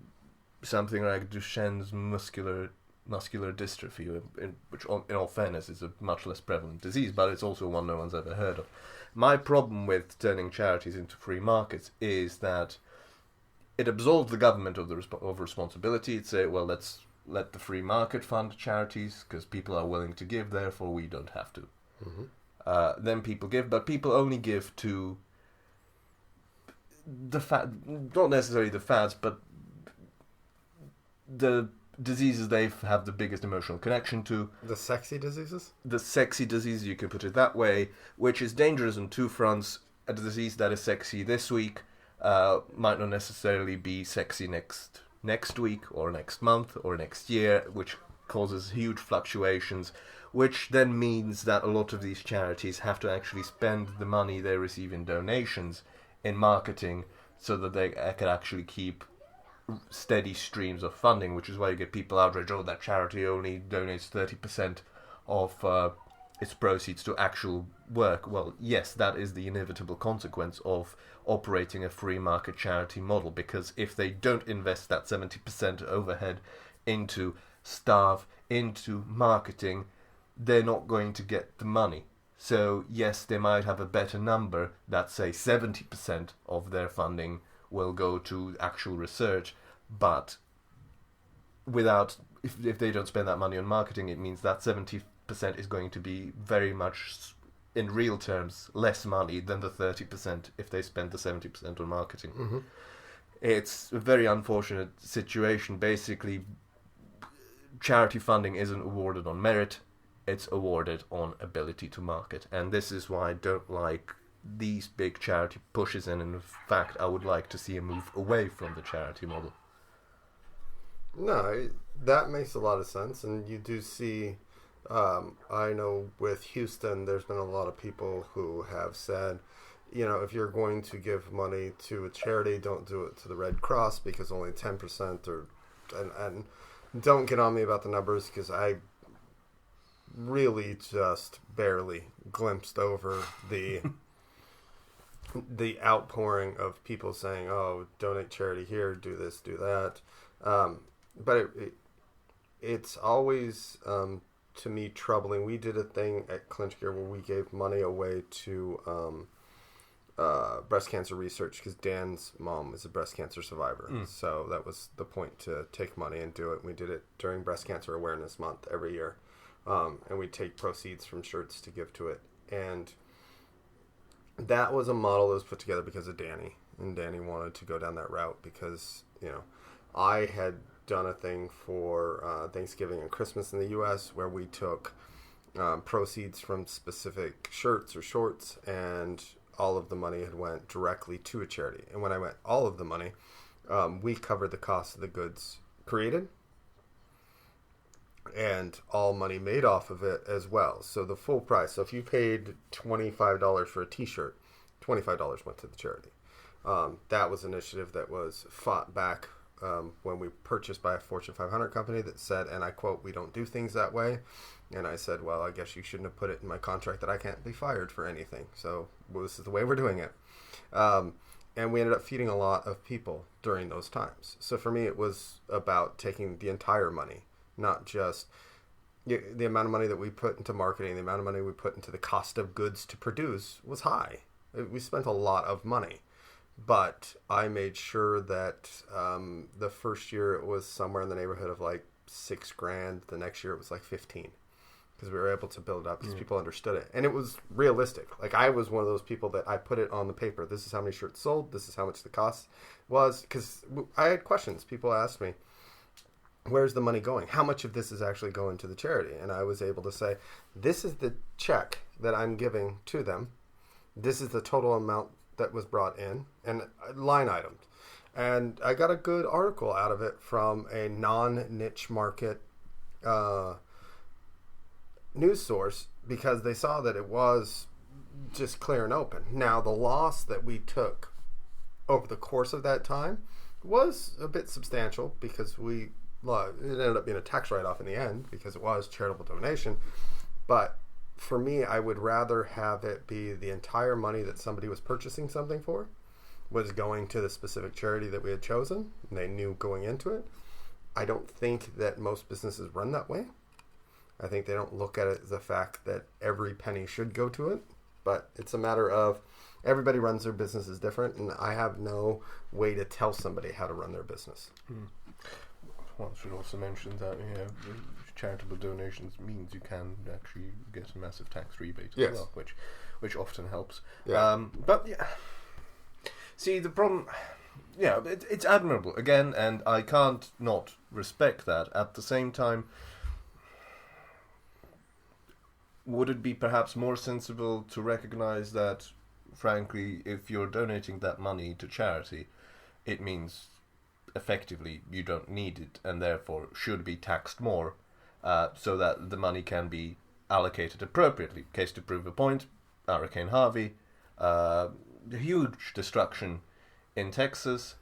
something like Duchenne's muscular dystrophy, which in all fairness is a much less prevalent disease, but it's also one no one's ever heard of. My problem with turning charities into free markets is that it absolves the government of responsibility. It say, well, let's let the free market fund charities because people are willing to give, therefore we don't have to. Mm-hmm. Then people give, but people only give to not necessarily the fads, but the diseases they have the biggest emotional connection to. The sexy diseases? The sexy disease, you can put it that way, which is dangerous on two fronts. A disease that is sexy this week might not necessarily be sexy next week or next month or next year, which causes huge fluctuations, which then means that a lot of these charities have to actually spend the money they receive in donations in marketing so that they can actually keep steady streams of funding, which is why you get people outraged, oh, that charity only donates 30% of its proceeds to actual work. Well, yes, that is the inevitable consequence of operating a free market charity model, because if they don't invest that 70% overhead into staff, into marketing, they're not going to get the money. So yes, they might have a better number that say 70% of their funding will go to actual research, but if they don't spend that money on marketing, it means that 70% is going to be very much, in real terms, less money than the 30% if they spend the 70% on marketing. Mm-hmm. It's a very unfortunate situation. Basically, charity funding isn't awarded on merit, it's awarded on ability to market. And this is why I don't like these big charity pushes, and in fact I would like to see a move away from the charity model. No, that makes a lot of sense, and you do see, I know with Houston, there's been a lot of people who have said, you know, if you're going to give money to a charity, don't do it to the Red Cross because only 10% and don't get on me about the numbers because I really just barely glimpsed over the outpouring of people saying, oh, donate charity here, do this, do that. But it's always, to me, troubling. We did a thing at Clinch Gear where we gave money away to breast cancer research because Dan's mom is a breast cancer survivor. So that was the point, to take money and do it. We did it during Breast Cancer Awareness Month every year. And we take proceeds from shirts to give to it. And that was a model that was put together because of Danny. And Danny wanted to go down that route because, you know, I had done a thing for Thanksgiving and Christmas in the U.S. where we took proceeds from specific shirts or shorts, and all of the money had went directly to a charity. And when I went all of the money, we covered the cost of the goods created and all money made off of it as well. So the full price. So if you paid $25 for a t-shirt, $25 went to the charity. That was an initiative that was fought back when we purchased by a Fortune 500 company that said, and I quote, "We don't do things that way." And I said, well, I guess you shouldn't have put it in my contract that I can't be fired for anything. So this is the way we're doing it. And we ended up feeding a lot of people during those times. So for me, it was about taking the entire money, not just the amount of money that we put into marketing, the amount of money we put into the cost of goods to produce was high. We spent a lot of money. But I made sure that the first year it was somewhere in the neighborhood of like $6,000. The next year it was like 15, because we were able to build it up because people understood it, and it was realistic. Like, I was one of those people that I put it on the paper. This is how many shirts sold. This is how much the cost was, because I had questions. People asked me, "Where's the money going? How much of this is actually going to the charity?" And I was able to say, "This is the check that I'm giving to them. This is the total amount that was brought in, and line items." And I got a good article out of it from a non-niche market news source, because they saw that it was just clear and open. Now, the loss that we took over the course of that time was a bit substantial, because it ended up being a tax write-off in the end, because it was charitable donation. But for me, I would rather have it be the entire money that somebody was purchasing something for was going to the specific charity that we had chosen, and they knew going into it. I don't think that most businesses run that way. I think they don't look at it as a fact that every penny should go to it, but it's a matter of everybody runs their businesses different, and I have no way to tell somebody how to run their business. One should also mention that charitable donations means you can actually get a massive tax rebate as well, which often helps. Yeah. But yeah, see, the problem, it's admirable again, and I can't not respect that. At the same time, would it be perhaps more sensible to recognize that, frankly, if you're donating that money to charity, it means effectively you don't need it, and therefore should be taxed more, so that the money can be allocated appropriately. Case to prove a point, Hurricane Harvey, huge destruction in Texas.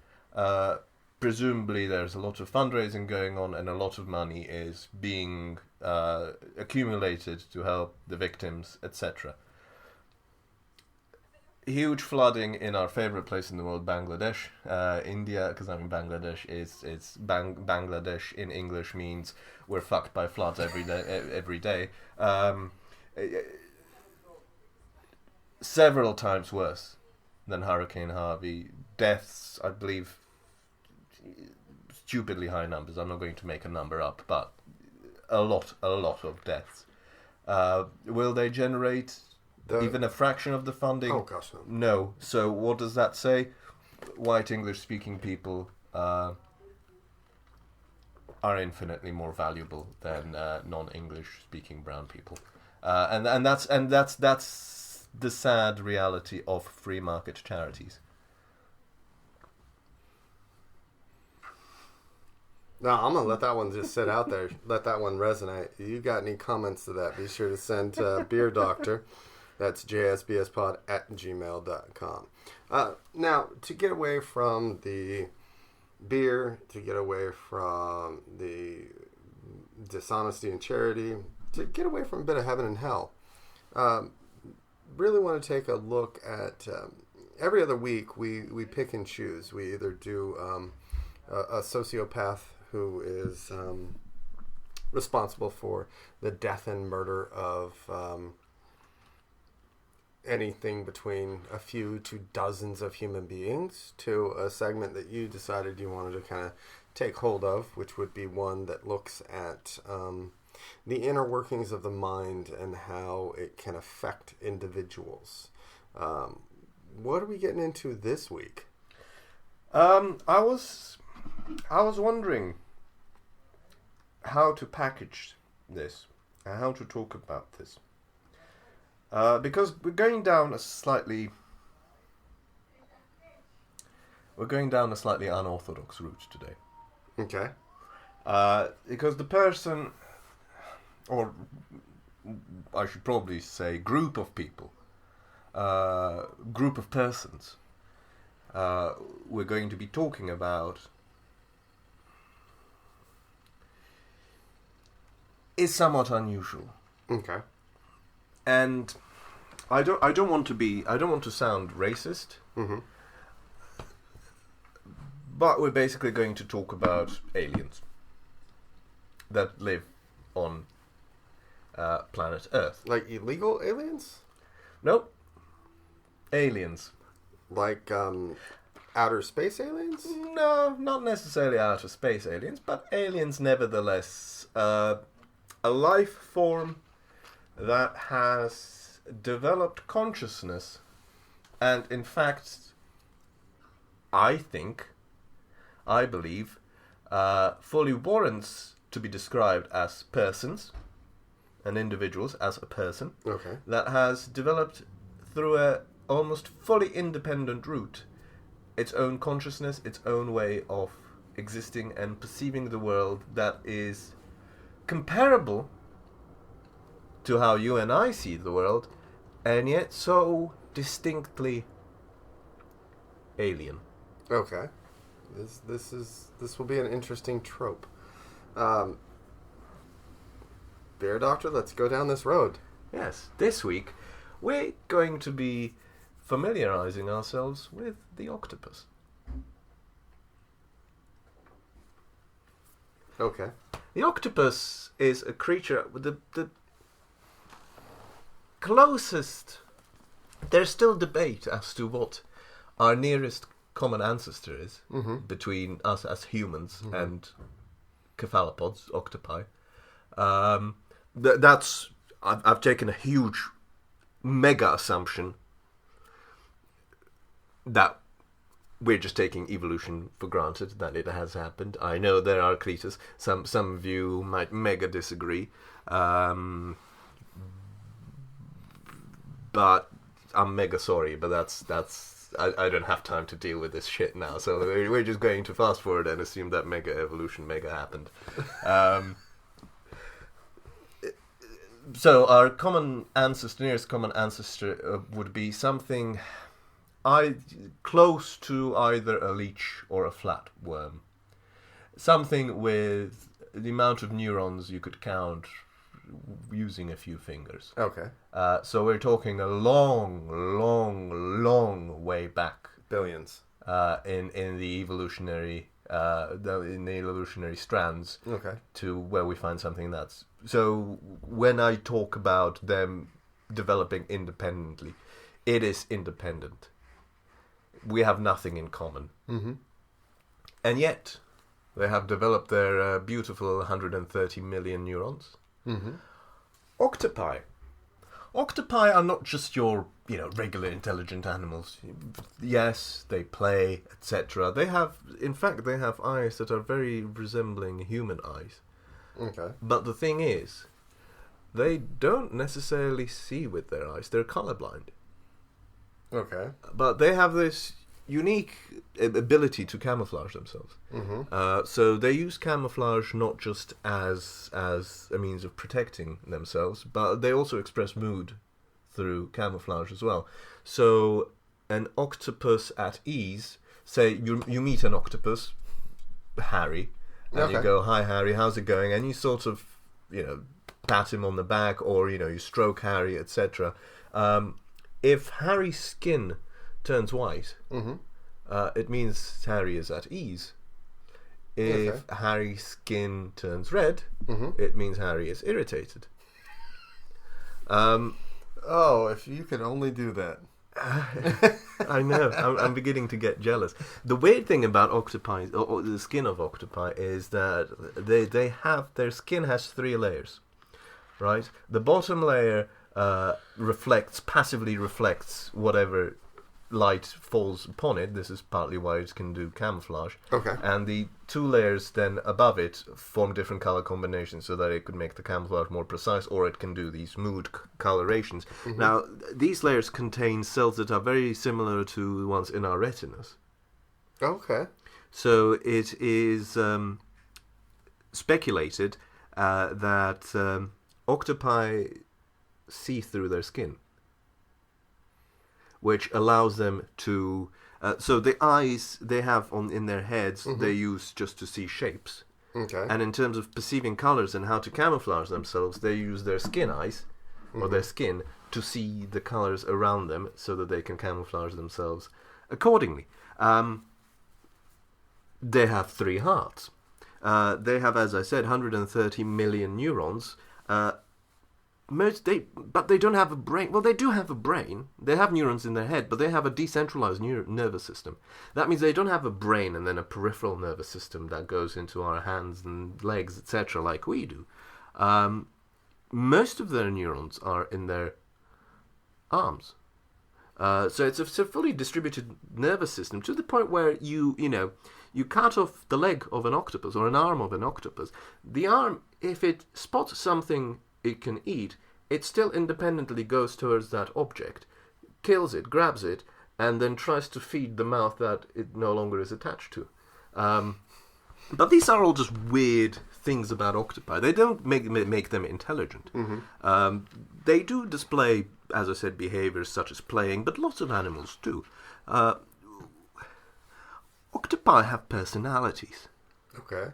Presumably there's a lot of fundraising going on, and a lot of money is being accumulated to help the victims, etc. Huge flooding in our favorite place in the world, Bangladesh. India, because I'm in Bangladesh, Bangladesh in English means we're fucked by floods every day. Several times worse than Hurricane Harvey. Deaths, I believe, stupidly high numbers. I'm not going to make a number up, but a lot of deaths. Will they generate even a fraction of the funding? Oh gosh, no. No. So what does that say? White English-speaking people are infinitely more valuable than non-English-speaking brown people, and that's the sad reality of free market charities. No, I'm going to let that one just sit out there. Let that one resonate. You got any comments to that, be sure to send to Beer Doctor. That's jsbspod@gmail.com. Now, to get away from the beer, to get away from the dishonesty and charity, to get away from a bit of heaven and hell, really want to take a look at every other week we pick and choose. We either do a sociopath who is responsible for the death and murder of anything between a few to dozens of human beings, to a segment that you decided you wanted to kind of take hold of, which would be one that looks at the inner workings of the mind and how it can affect individuals. What are we getting into this week? I was wondering how to package this and how to talk about this. Because we're going down a slightly unorthodox route today. Okay. Because the person, or I should probably say group of people, group of persons, we're going to be talking about is somewhat unusual. Okay. And I don't want to sound racist. Mm-hmm. But we're basically going to talk about aliens that live on planet Earth. Like illegal aliens? Nope. Aliens. Like outer space aliens? No, not necessarily outer space aliens, but aliens nevertheless. A life form that has developed consciousness and in fact, I believe, fully warrants to be described as persons and individuals as a person. Okay. That has developed through a almost fully independent route its own consciousness, its own way of existing and perceiving the world that is comparable to how you and I see the world, and yet so distinctly alien. Okay. This will be an interesting trope. Bear Doctor, let's go down this road. Yes, this week we're going to be familiarizing ourselves with the octopus. Okay. The octopus is a creature with the closest. There's still debate as to what our nearest common ancestor is between us as humans and cephalopods, octopi. That's I've taken a huge mega assumption that we're just taking evolution for granted, that it has happened. I know there are creatures. Some of you might mega disagree, but I'm mega sorry. But that's I don't have time to deal with this shit now. So we're just going to fast forward and assume that mega evolution mega happened. So our nearest common ancestor would be something close to either a leech or a flatworm. Something with the amount of neurons you could count using a few fingers. Okay. So we're talking a long way back. Billions. In the evolutionary strands. Okay. To where we find something that's so. When I talk about them developing independently, it is independent. We have nothing in common. Mm-hmm. And yet, they have developed their beautiful 130 million neurons. Mm-hmm. Octopi. Octopi are not just your, regular intelligent animals. Yes, they play, etc. They have eyes that are very resembling human eyes. Okay. But the thing is, they don't necessarily see with their eyes. They're colorblind. Okay. But they have this unique ability to camouflage themselves. Mm-hmm. So they use camouflage not just as a means of protecting themselves, but they also express mood through camouflage as well. So an octopus at ease, say you meet an octopus, Harry, and you go, "Hi Harry, how's it going?" And you sort of, pat him on the back, or you stroke Harry, etc. If Harry's skin turns white, it means Harry is at ease. If Harry's skin turns red, it means Harry is irritated. If you could only do that. I know. I'm beginning to get jealous. The weird thing about octopi, or the skin of octopi, is that their skin has 3 layers, right? The bottom layer passively reflects whatever light falls upon it. This is partly why it can do camouflage. Okay. And the 2 layers then above it form different color combinations so that it could make the camouflage more precise, or it can do these mood colorations. Mm-hmm. Now, these layers contain cells that are very similar to the ones in our retinas. Okay. So it is speculated that octopi see through their skin, which allows them to. So the eyes they have in their heads, they use just to see shapes. Okay. And in terms of perceiving colors and how to camouflage themselves, they use their skin eyes, or their skin, to see the colors around them, so that they can camouflage themselves accordingly. they have 3 hearts. They have, as I said, 130 million neurons. But they don't have a brain. Well, they do have a brain. They have neurons in their head, but they have a decentralized nervous system. That means they don't have a brain and then a peripheral nervous system that goes into our hands and legs, etc., like we do. Most of their neurons are in their arms. So it's a fully distributed nervous system to the point where you cut off the leg of an octopus or an arm of an octopus. The arm, if it spots something it can eat, it still independently goes towards that object, kills it, grabs it, and then tries to feed the mouth that it no longer is attached to. But these are all just weird things about octopi. They don't make them intelligent. Mm-hmm. They do display, as I said, behaviors such as playing, but lots of animals do. Octopi have personalities. Okay.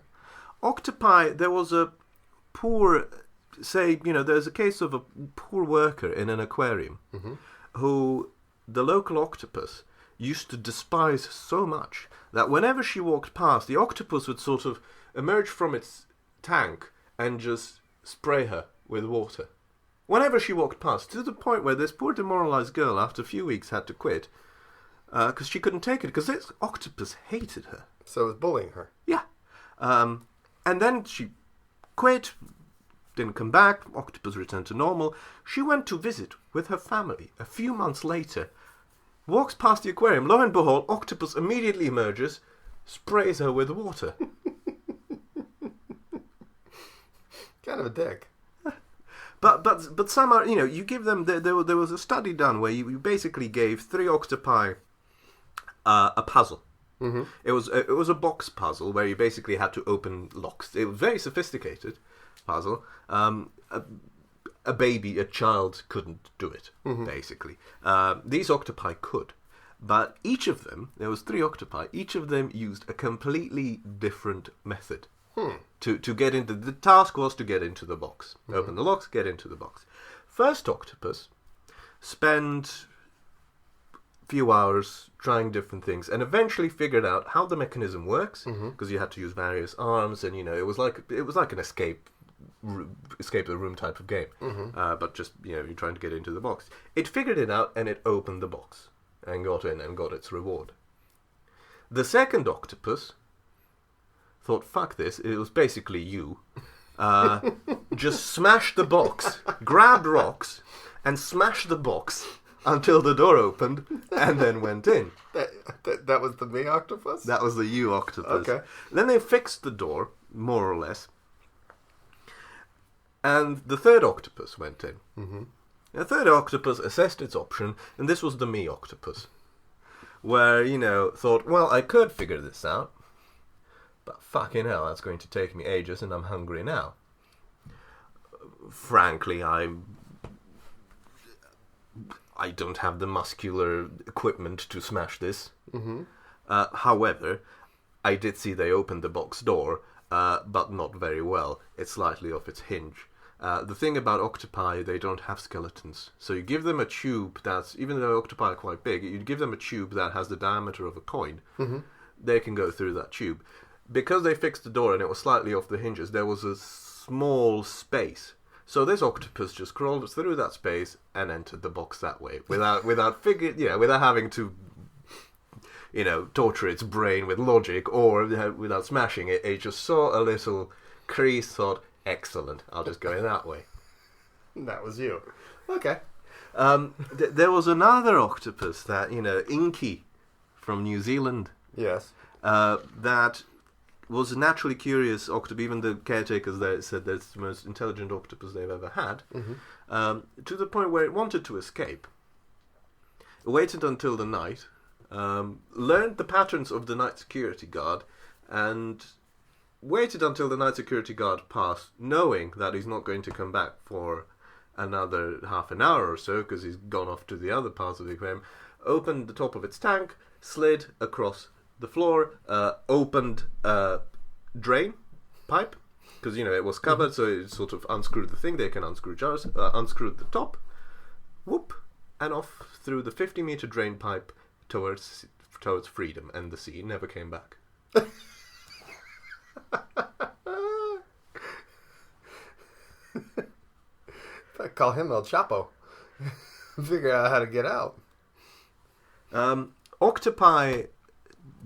Octopi, there was a poor... there's a case of a poor worker in an aquarium who the local octopus used to despise so much that whenever she walked past, the octopus would sort of emerge from its tank and just spray her with water. Whenever she walked past, to the point where this poor demoralized girl, after a few weeks, had to quit because she couldn't take it, because this octopus hated her. So it was bullying her. Yeah. And then she quit, didn't come back, octopus returned to normal. She went to visit with her family a few months later, walks past the aquarium, lo and behold, octopus immediately emerges, sprays her with water. Kind of a dick. But some are, you give them, there was a study done where you basically gave 3 octopi a puzzle. Mm-hmm. It was a box puzzle where you basically had to open locks. It was very sophisticated puzzle. A child couldn't do it, basically. These octopi could. But each of them, there was 3 octopi, each of them used a completely different method to get into... The task was to get into the box. Open the locks, get into the box. First octopus spent a few hours trying different things and eventually figured out how the mechanism works, because you had to use various arms, and it was like an escape the room type of game, but just you're trying to get into the box. It figured it out and it opened the box and got in and got its reward. The second octopus thought, fuck this, it was basically you, just smashed the box, grabbed rocks and smashed the box until the door opened and then went in. That was the me octopus? That was the you octopus. Okay. Then they fixed the door, more or less, and the third octopus went in. Mm-hmm. The third octopus assessed its option, and this was the me octopus, where, thought, well, I could figure this out, but fucking hell, that's going to take me ages, and I'm hungry now. Frankly, I don't have the muscular equipment to smash this. Mm-hmm. However, I did see they opened the box door, but not very well. It's slightly off its hinge. The thing about octopi, they don't have skeletons. So you give them a tube that's, even though octopi are quite big, you give them a tube that has the diameter of a coin. Mm-hmm. They can go through that tube. Because they fixed the door and it was slightly off the hinges, there was a small space. So this octopus just crawled through that space and entered the box that way, without having to, torture its brain with logic or without smashing it. It just saw a little crease, thought, excellent, I'll just go in that way. That was you. Okay. There was another octopus that, Inky from New Zealand. Yes. That was a naturally curious octopus. Even the caretakers there said that's the most intelligent octopus they've ever had. Mm-hmm. To the point where it wanted to escape. It waited until the night, learned the patterns of the night security guard, and waited until the night security guard passed, knowing that he's not going to come back for another half an hour or so, because he's gone off to the other parts of the aquarium, opened the top of its tank, slid across the floor, opened a drain pipe, because, it was covered, so it sort of unscrewed the thing. They can unscrew jars, unscrewed the top, whoop, and off through the 50-meter drain pipe towards freedom and the sea. Never came back. I call him El Chapo. Figure out how to get out. Octopi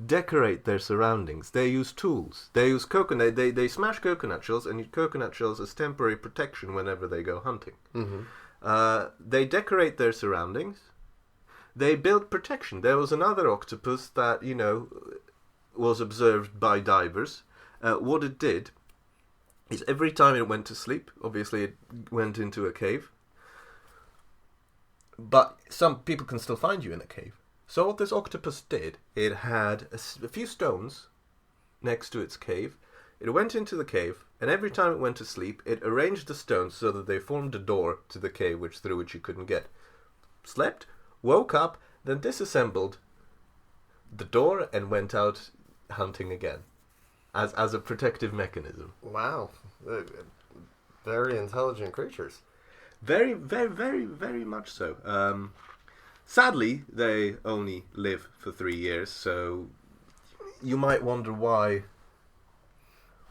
decorate their surroundings. They use tools. They use coconut. They smash coconut shells and use coconut shells as temporary protection whenever they go hunting. They decorate their surroundings. They build protection. There was another octopus that, was observed by divers. What it did is every time it went to sleep, obviously it went into a cave. But some people can still find you in a cave. So what this octopus did, it had a few stones next to its cave. It went into the cave, and every time it went to sleep, it arranged the stones so that they formed a door to the cave through which you couldn't get. Slept, woke up, then disassembled the door and went out hunting again as a protective mechanism. Wow. Very intelligent creatures. Very, very, very, very much so. Sadly, they only live for 3 years, so you might wonder why.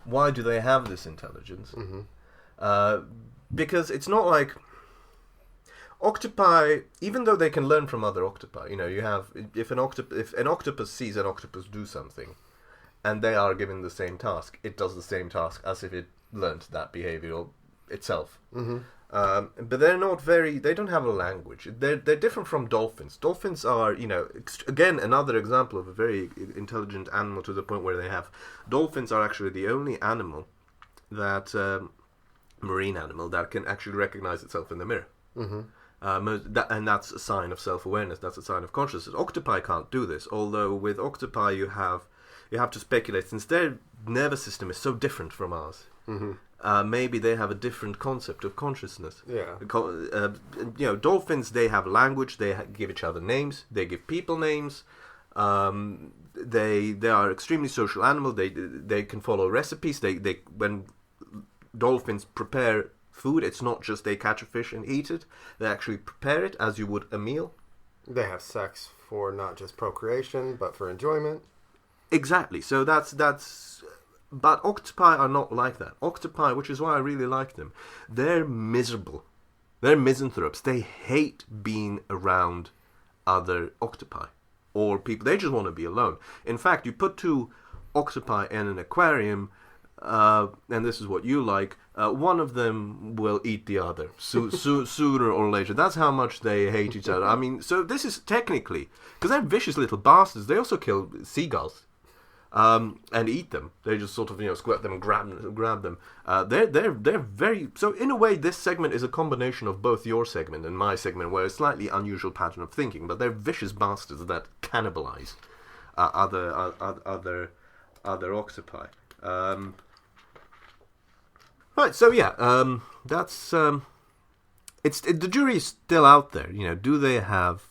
Why do they have this intelligence? Because it's not like octopi. Even though they can learn from other octopi, you have if an octopus sees an octopus do something, and they are given the same task, it does the same task as if it learned that behavior itself. But they're not they don't have a language. They're different from dolphins. Dolphins are, again, another example of a very intelligent animal to the point where dolphins are actually the only animal marine animal that can actually recognize itself in the mirror. And that's a sign of self-awareness. That's a sign of consciousness. Octopi can't do this, although with octopi you have to speculate, since their nervous system is so different from ours. Maybe they have a different concept of consciousness. Dolphins, they have language. They give each other names. They give people names. They are extremely social animals. They can follow recipes. When dolphins prepare food, it's not just they catch a fish and eat it. They actually prepare it as you would a meal. They have sex for not just procreation, but for enjoyment. Exactly. So that's. But octopi are not like that. Octopi, which is why I really like them, they're miserable. They're misanthropes. They hate being around other octopi or people. They just want to be alone. In fact, you put two octopi in an aquarium, and this is what you like, one of them will eat the other sooner or later. That's how much they hate each other. I mean, so this is technically, because they're vicious little bastards, they also kill seagulls. And eat them. They just sort of squirt them and grab them. They're very, so in a way this segment is a combination of both your segment and my segment, where a slightly unusual pattern of thinking, but they're vicious bastards that cannibalize other octopi. Right. So yeah, that's the jury's still out there. Do they have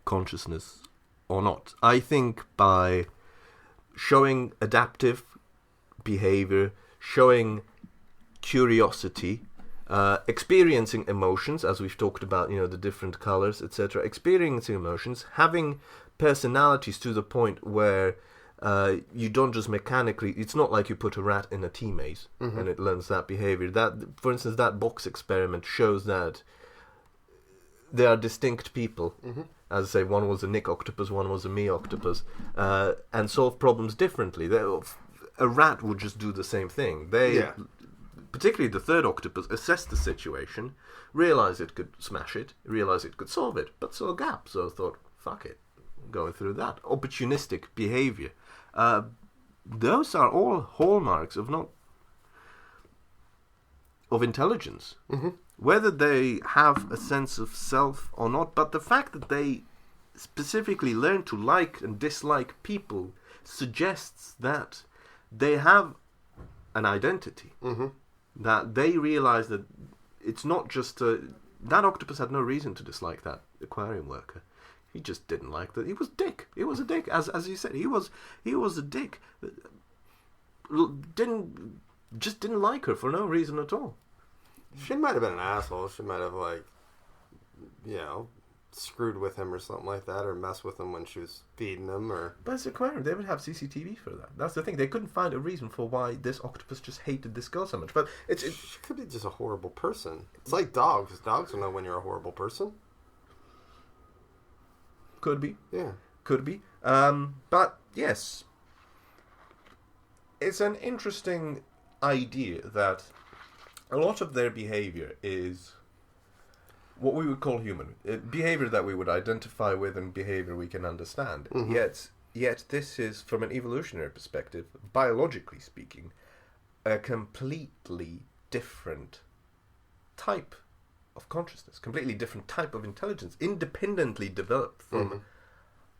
consciousness or not? I think by showing adaptive behavior, showing curiosity, experiencing emotions, as we've talked about, the different colors, etc., experiencing emotions, having personalities to the point where you don't just mechanically, it's not like you put a rat in a tea maze and it learns that behavior. That, for instance, that box experiment shows that they are distinct people. As I say, one was a Nick octopus, one was a me octopus, and solve problems differently. A rat would just do the same thing. Particularly the third octopus, assessed the situation, realised it could smash it, realised it could solve it, but saw a gap, so thought, fuck it, going through that. Opportunistic behaviour. Those are all hallmarks of intelligence. Whether they have a sense of self or not, but the fact that they specifically learn to like and dislike people suggests that they have an identity. That they realize that it's not just that octopus had no reason to dislike that aquarium worker. He just didn't like that. He was dick. He was a dick, as you said. He was a dick. Didn't like her for no reason at all. She might have been an asshole. She might have, screwed with him or something like that, or mess with him when she was feeding him, or... But it's aquarium. They would have CCTV for that. That's the thing. They couldn't find a reason for why this octopus just hated this girl so much. But She could be just a horrible person. It's like dogs. Dogs will know when you're a horrible person. Could be. Yeah. Could be. But, yes. It's an interesting idea that a lot of their behavior is what we would call human. Behavior that we would identify with and behavior we can understand. Mm-hmm. Yet this is, from an evolutionary perspective, biologically speaking, a completely different type of consciousness, completely different type of intelligence, independently developed from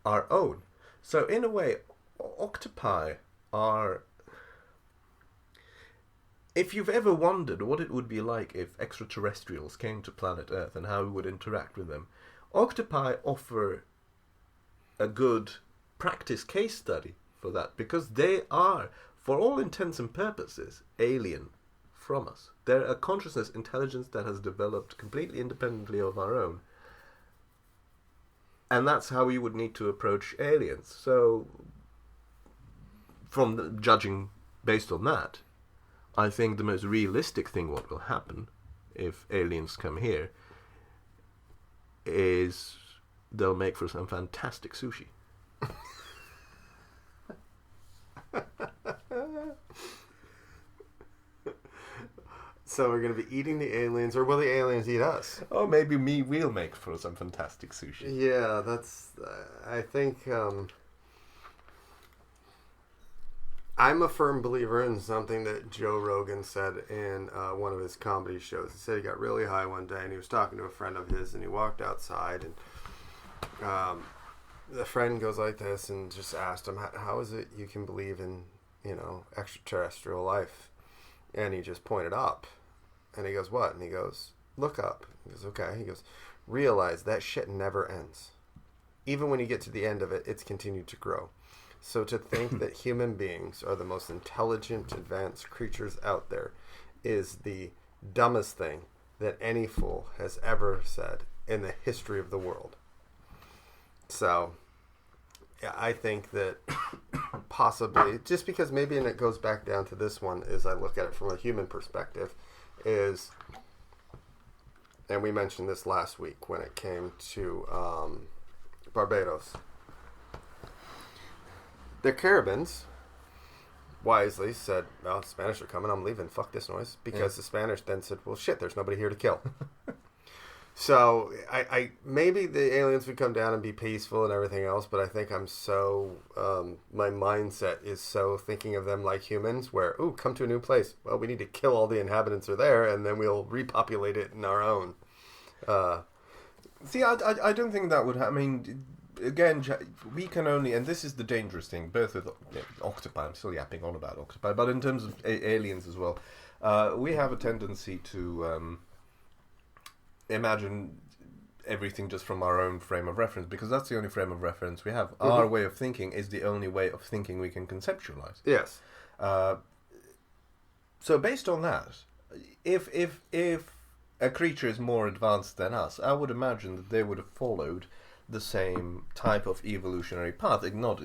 our own. So in a way, octopi are... If you've ever wondered what it would be like if extraterrestrials came to planet Earth and how we would interact with them, octopi offer a good practice case study for that, because they are, for all intents and purposes, alien from us. They're a consciousness, intelligence that has developed completely independently of our own. And that's how we would need to approach aliens. So, judging based on that, I think the most realistic thing what will happen if aliens come here is they'll make for some fantastic sushi. So we're going to be eating the aliens, or will the aliens eat us? Or maybe we'll make for some fantastic sushi. Yeah, that's... I think... I'm a firm believer in something that Joe Rogan said in one of his comedy shows. He said he got really high one day, and he was talking to a friend of his, and he walked outside, and the friend goes like this and just asked him, how is it you can believe in, extraterrestrial life? And he just pointed up. And he goes, what? And he goes, look up. He goes, okay. He goes, realize that shit never ends. Even when you get to the end of it, it's continued to grow. So to think that human beings are the most intelligent, advanced creatures out there is the dumbest thing that any fool has ever said in the history of the world. So, yeah, I think that possibly, just because maybe, and it goes back down to this one, is I look at it from a human perspective, is, and we mentioned this last week when it came to Barbados. The Caribbeans wisely said, well, the Spanish are coming, I'm leaving, fuck this noise. Because the Spanish then said, well, shit, there's nobody here to kill. So, I maybe the aliens would come down and be peaceful and everything else, but I think I'm so, my mindset is so thinking of them like humans, where, ooh, come to a new place. Well, we need to kill all the inhabitants who are there, and then we'll repopulate it in our own. See, I don't think that would happen. I mean, again, we can only, and this is the dangerous thing, both with octopi, I'm still yapping on about octopi, but in terms of aliens as well, we have a tendency to imagine everything just from our own frame of reference, because that's the only frame of reference we have. Mm-hmm. Our way of thinking is the only way of thinking we can conceptualize. Yes. So based on that, if a creature is more advanced than us, I would imagine that they would have followed the same type of evolutionary path. Not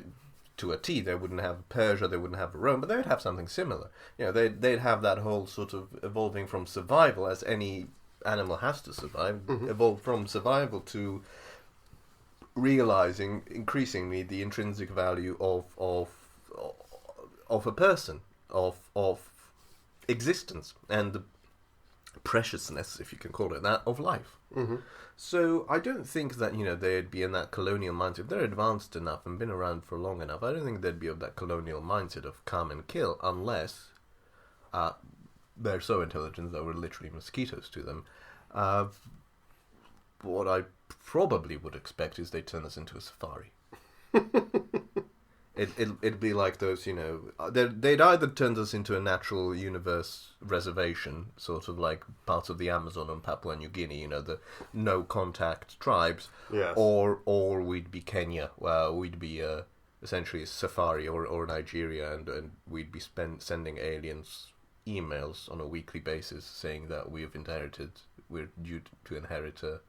to a T, they wouldn't have Persia, they wouldn't have Rome, but they would have something similar. They'd have that whole sort of evolving from survival, as any animal has to survive, evolve from survival to realizing increasingly the intrinsic value of a person, of existence, and the preciousness, if you can call it that, of life. Mm-hmm. So I don't think that they'd be in that colonial mindset. If they're advanced enough and been around for long enough, I don't think they'd be of that colonial mindset of come and kill, unless they're so intelligent that we're literally mosquitoes to them. What I probably would expect is they turn us into a safari. It'd be like those, they'd either turn us into a natural universe reservation, sort of like parts of the Amazon and Papua New Guinea, the no contact tribes, yes. or we'd be Kenya, where we'd be essentially a safari, or Nigeria, and we'd be sending aliens emails on a weekly basis saying that we're due to inherit a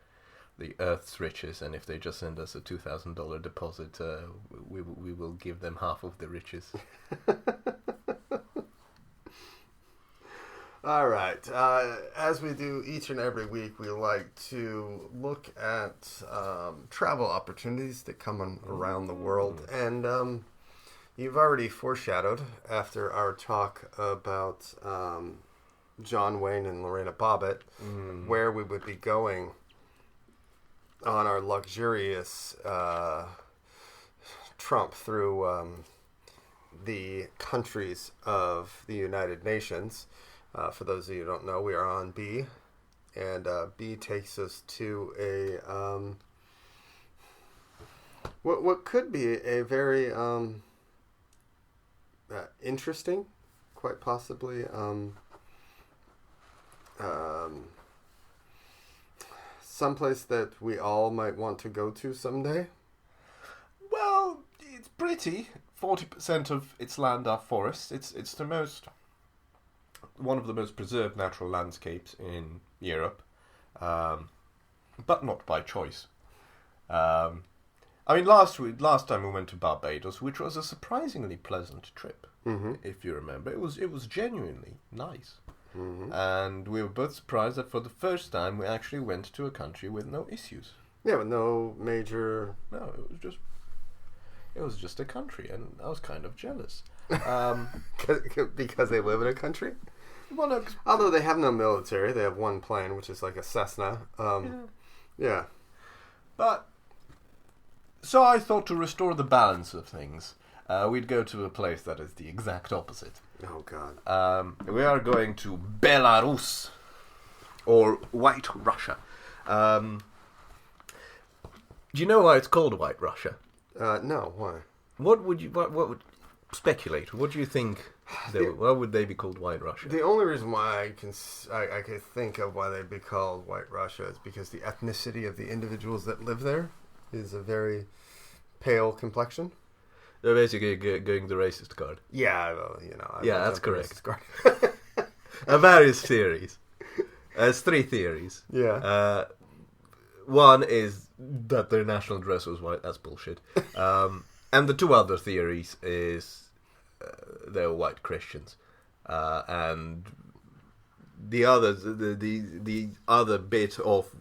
the Earth's riches, and if they just send us a $2,000 deposit, we will give them half of the riches. All right. As we do each and every week, we like to look at travel opportunities that come around the world. And you've already foreshadowed after our talk about John Wayne and Lorena Bobbit where we would be going on our luxurious trump through the countries of the United Nations. For those of you who don't know, we are on B, and B takes us to a what could be a very interesting, quite possibly someplace that we all might want to go to someday. Well, it's pretty. 40% of its land are forests. It's one of the most preserved natural landscapes in Europe, but not by choice. I mean, last time we went to Barbados, which was a surprisingly pleasant trip, if you remember. It was genuinely nice, and we were both surprised that for the first time we actually went to a country with no issues. Yeah, with no major. No, it was just a country, and I was kind of jealous. Because they live in a country? Well, no, although they have no military, they have one plane, which is like a Cessna. Yeah. But, so I thought to restore the balance of things, we'd go to a place that is the exact opposite. Oh, God. We are going to Belarus, or White Russia. Do you know why it's called White Russia? No, why? What would speculate? What do you think? Why would they be called White Russia? The only reason why I could think of why they'd be called White Russia is because the ethnicity of the individuals that live there is a very pale complexion. They're basically going the racist card. Yeah, well, you know. That's correct. Various theories. There's 3 theories. Yeah. One is that their national dress was white. That's bullshit. And the 2 other theories is they were white Christians, and the others, the other bit of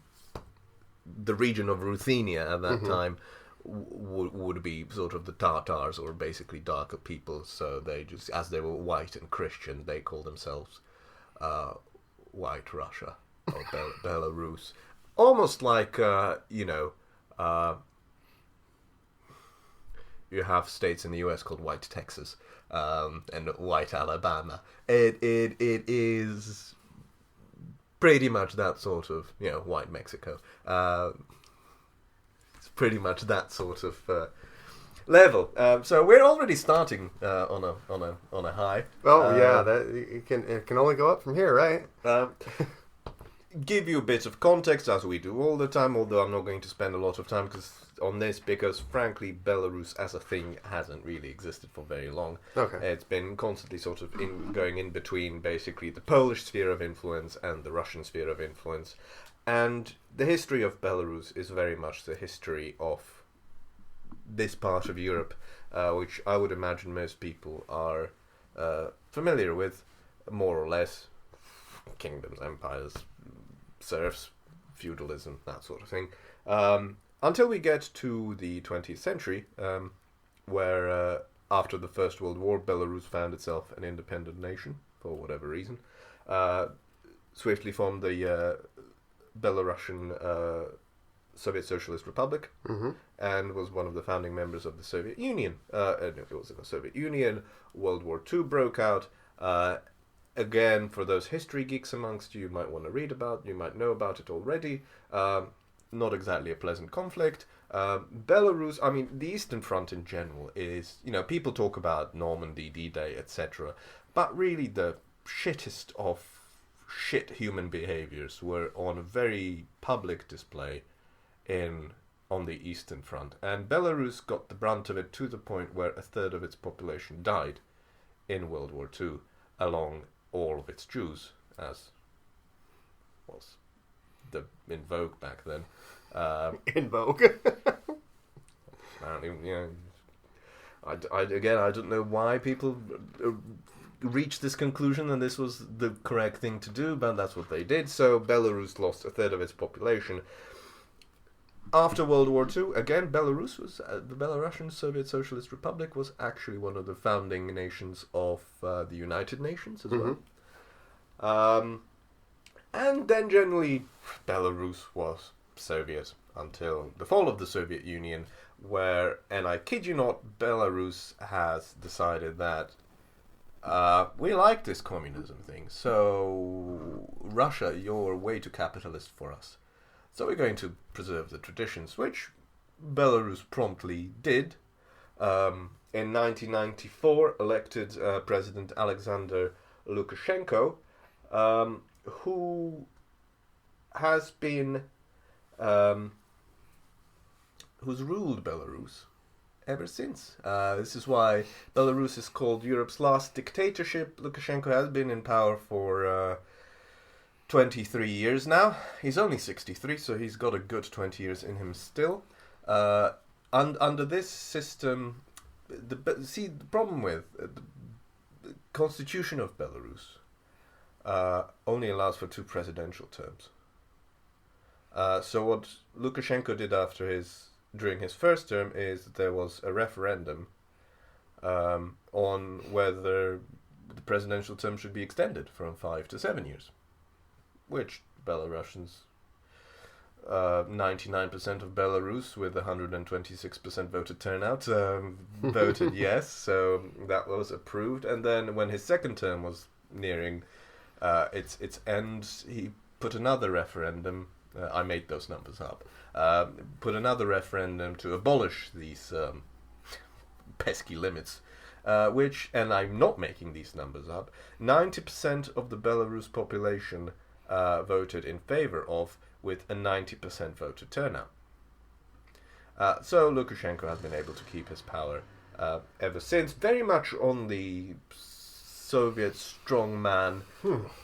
the region of Ruthenia at that time would be sort of the Tatars, or basically darker people. So they just, as they were white and Christian, they call themselves White Russia or Belarus, almost like you have states in the US called White Texas and White Alabama. It is pretty much that sort of, White Mexico. It's pretty much that sort of level. So we're already starting on a high. Oh yeah, it can only go up from here, right? Give you a bit of context, as we do all the time, although I'm not going to spend a lot of time on this because frankly Belarus as a thing hasn't really existed for very long. Okay. It's been constantly sort of going in between basically the Polish sphere of influence and the Russian sphere of influence, and the history of Belarus is very much the history of this part of Europe, which I would imagine most people are familiar with, more or less. Kingdoms, empires, serfs, feudalism, that sort of thing. Until we get to the 20th century, where after the First World War, Belarus found itself an independent nation, for whatever reason. Swiftly formed the Belarusian Soviet Socialist Republic, and was one of the founding members of the Soviet Union. It was in the Soviet Union. World War II broke out. Again, for those history geeks amongst you, might want to read about, you might know about it already. Not exactly a pleasant conflict. Belarus, I mean, the Eastern Front in general is, people talk about Normandy, D-Day, etc. But really the shittest of shit human behaviors were on a very public display on the Eastern Front. And Belarus got the brunt of it to the point where 1/3 of its population died in World War II, along all of its Jews, as was in vogue back then. In vogue. Apparently, I don't know why people reached this conclusion and this was the correct thing to do, but that's what they did. So Belarus lost a third of its population. After World War II, again, Belarus was the Belarusian Soviet Socialist Republic was actually one of the founding nations of the United Nations as well. And then generally, Belarus was Soviet until the fall of the Soviet Union, where, and I kid you not, Belarus has decided that we like this communism thing, so Russia, you're way too capitalist for us. So we're going to preserve the traditions, which Belarus promptly did. In 1994, elected President Alexander Lukashenko, who has been, who's ruled Belarus ever since. This is why Belarus is called Europe's last dictatorship. Lukashenko has been in power for 23 years now. He's only 63, so he's got a good 20 years in him still. Under this system, the problem with the constitution of Belarus only allows for 2 presidential terms. So what Lukashenko did during his first term is there was a referendum on whether the presidential term should be extended from 5 to 7 years, which Belarusians, 99% of Belarus with 126% voter turnout voted yes, so that was approved. And then when his second term was nearing its end, he put another referendum. I made those numbers up. Put another referendum to abolish these pesky limits, which, and I'm not making these numbers up, 90% of the Belarus population voted in favor of, with a 90% voter turnout. So Lukashenko has been able to keep his power ever since, very much on the Soviet strongman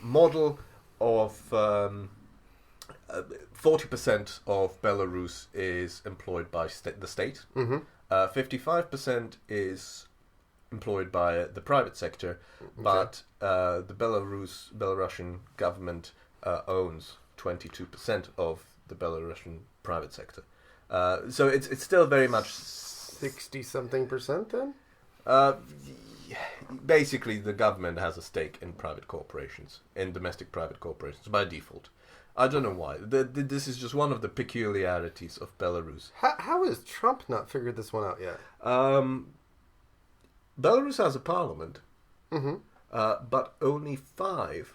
model of 40% of Belarus is employed by the state, 55% is employed by the private sector, but the Belarusian government owns 22% of the Belarusian private sector. So it's still very much 60-something% then? Basically, the government has a stake in private corporations, in domestic private corporations, by default. I don't know why. This is just one of the peculiarities of Belarus. How has Trump not figured this one out yet? Belarus has a parliament, but only 5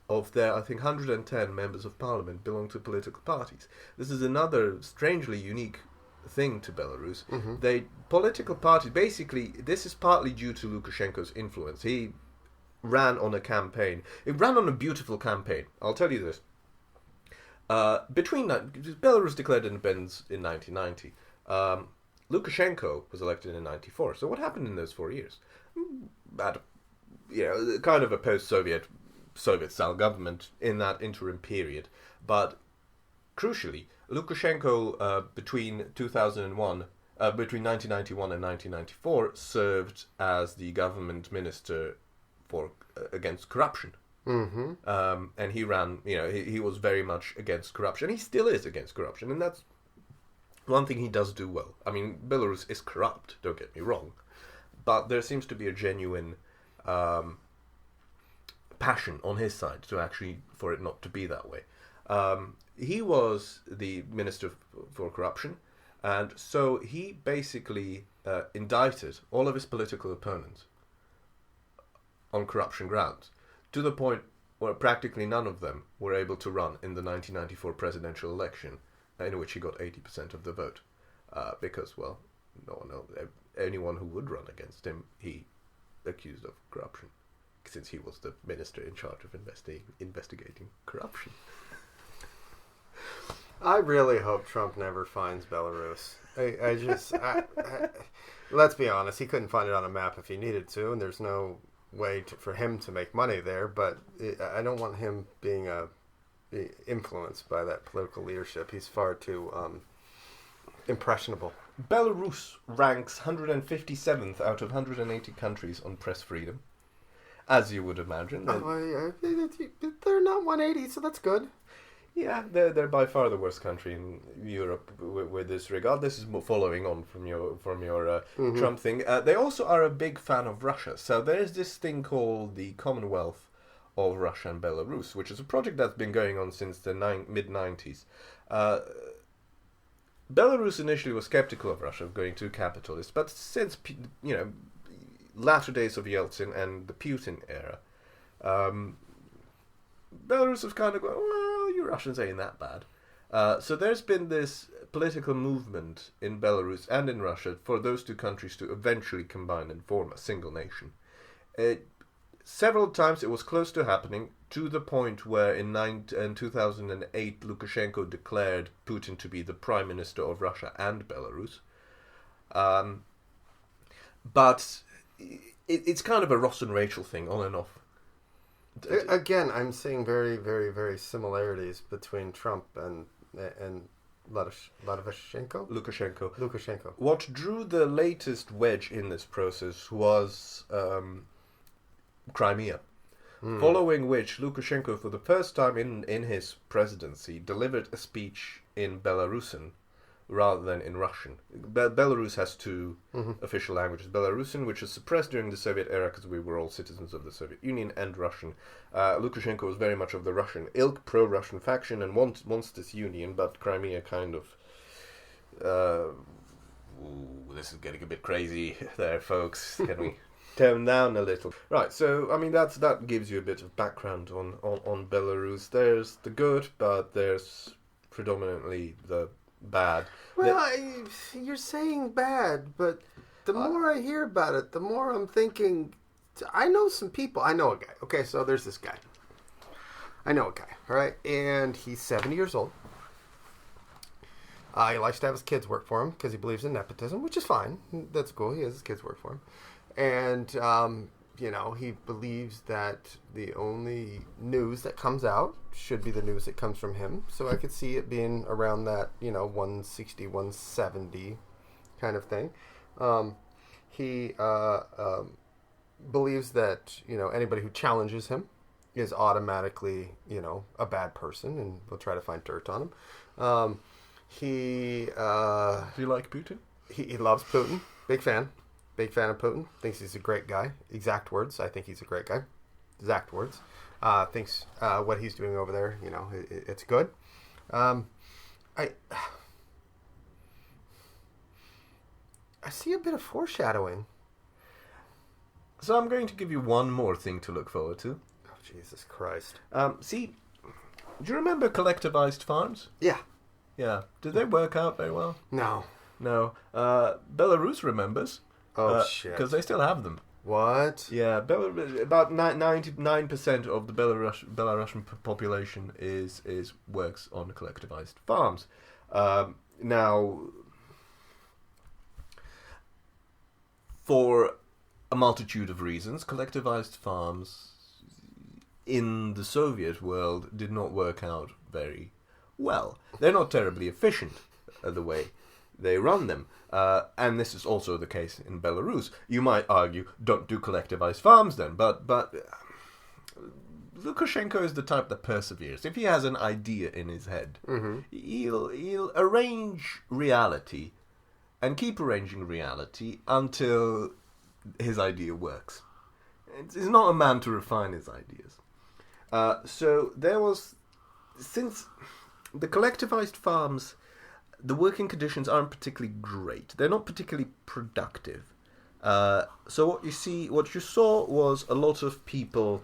of their, I think, 110 members of parliament belong to political parties. This is another strangely unique thing to Belarus. Political parties, basically, this is partly due to Lukashenko's influence. He ran on a campaign. It ran on a beautiful campaign. I'll tell you this. Belarus declared independence in 1990. Lukashenko was elected in 94. So what happened in those 4 years? Kind of a Soviet-style government in that interim period. But crucially, Lukashenko between 1991 and 1994 served as the government minister against corruption. And he ran, he was very much against corruption. He still is against corruption, and that's one thing he does do well. I mean, Belarus is corrupt, don't get me wrong, but there seems to be a genuine passion on his side for it not to be that way. He was the minister for corruption, and so he basically indicted all of his political opponents on corruption grounds, to the point where practically none of them were able to run in the 1994 presidential election, in which he got 80% of the vote, because, well, anyone who would run against him, he accused of corruption, since he was the minister in charge of investigating corruption. I really hope Trump never finds Belarus. Let's be honest, he couldn't find it on a map if he needed to, and there's no way for him to make money there, but I don't want him being a be influenced by that political leadership. He's far too impressionable. Belarus ranks 157th out of 180 countries on press freedom, as you would imagine. They're not 180, so that's good. Yeah, they're by far the worst country in Europe with this regard. This is following on from your Trump thing. They also are a big fan of Russia. So there's this thing called the Commonwealth of Russia and Belarus, which is a project that's been going on since the mid-90s. Belarus initially was skeptical of Russia going too capitalist, but since latter days of Yeltsin and the Putin era, Belarus has kind of gone, well, you Russians ain't that bad. So there's been this political movement in Belarus and in Russia for those two countries to eventually combine and form a single nation. Several times it was close to happening, to the point where in 2008 Lukashenko declared Putin to be the prime minister of Russia and Belarus. But it's kind of a Ross and Rachel thing, on and off. Again, I'm seeing very, very, very similarities between Trump and Lukashenko. What drew the latest wedge in this process was Crimea. Following which, Lukashenko, for the first time in his presidency, delivered a speech in Belarusian rather than in Russian. Belarus has two official languages: Belarusian, which was suppressed during the Soviet era because we were all citizens of the Soviet Union, and Russian. Lukashenko was very much of the Russian ilk, pro-Russian faction, and wants this union, but Crimea kind of... this is getting a bit crazy there, folks. Can we tone down a little? Right, so, I mean, that gives you a bit of background on Belarus. There's the good, but there's predominantly the bad. Well, you're saying bad, but the more I hear about it, the more I'm thinking, I know some people. I know a guy. Okay, so there's this guy. I know a guy, all right? And he's 70 years old. He likes to have his kids work for him because he believes in nepotism, which is fine. That's cool. He has his kids work for him. And, he believes that the only news that comes out should be the news that comes from him. So I could see it being around that, 160, 170 kind of thing. He believes that, anybody who challenges him is automatically, a bad person, and we'll try to find dirt on him. Do you like Putin? He loves Putin. Big fan. Big fan of Putin. Thinks he's a great guy. Exact words. I think he's a great guy. Exact words. Thinks what he's doing over there, it's good. I see a bit of foreshadowing. So I'm going to give you one more thing to look forward to. Oh, Jesus Christ. Do you remember collectivized farms? Yeah. Yeah. Did they work out very well? No. Belarus remembers. Oh, shit. Because they still have them. What? Yeah, about 99% of the Belarusian population is works on collectivized farms. Now, for a multitude of reasons, collectivized farms in the Soviet world did not work out very well. They're not terribly efficient the way they run them. And this is also the case in Belarus. You might argue, don't do collectivized farms then, but Lukashenko is the type that perseveres. If he has an idea in his head, he'll arrange reality and keep arranging reality until his idea works. He's not a man to refine his ideas. So there was, since the collectivized farms, the working conditions aren't particularly great. They're not particularly productive. So what you saw was a lot of people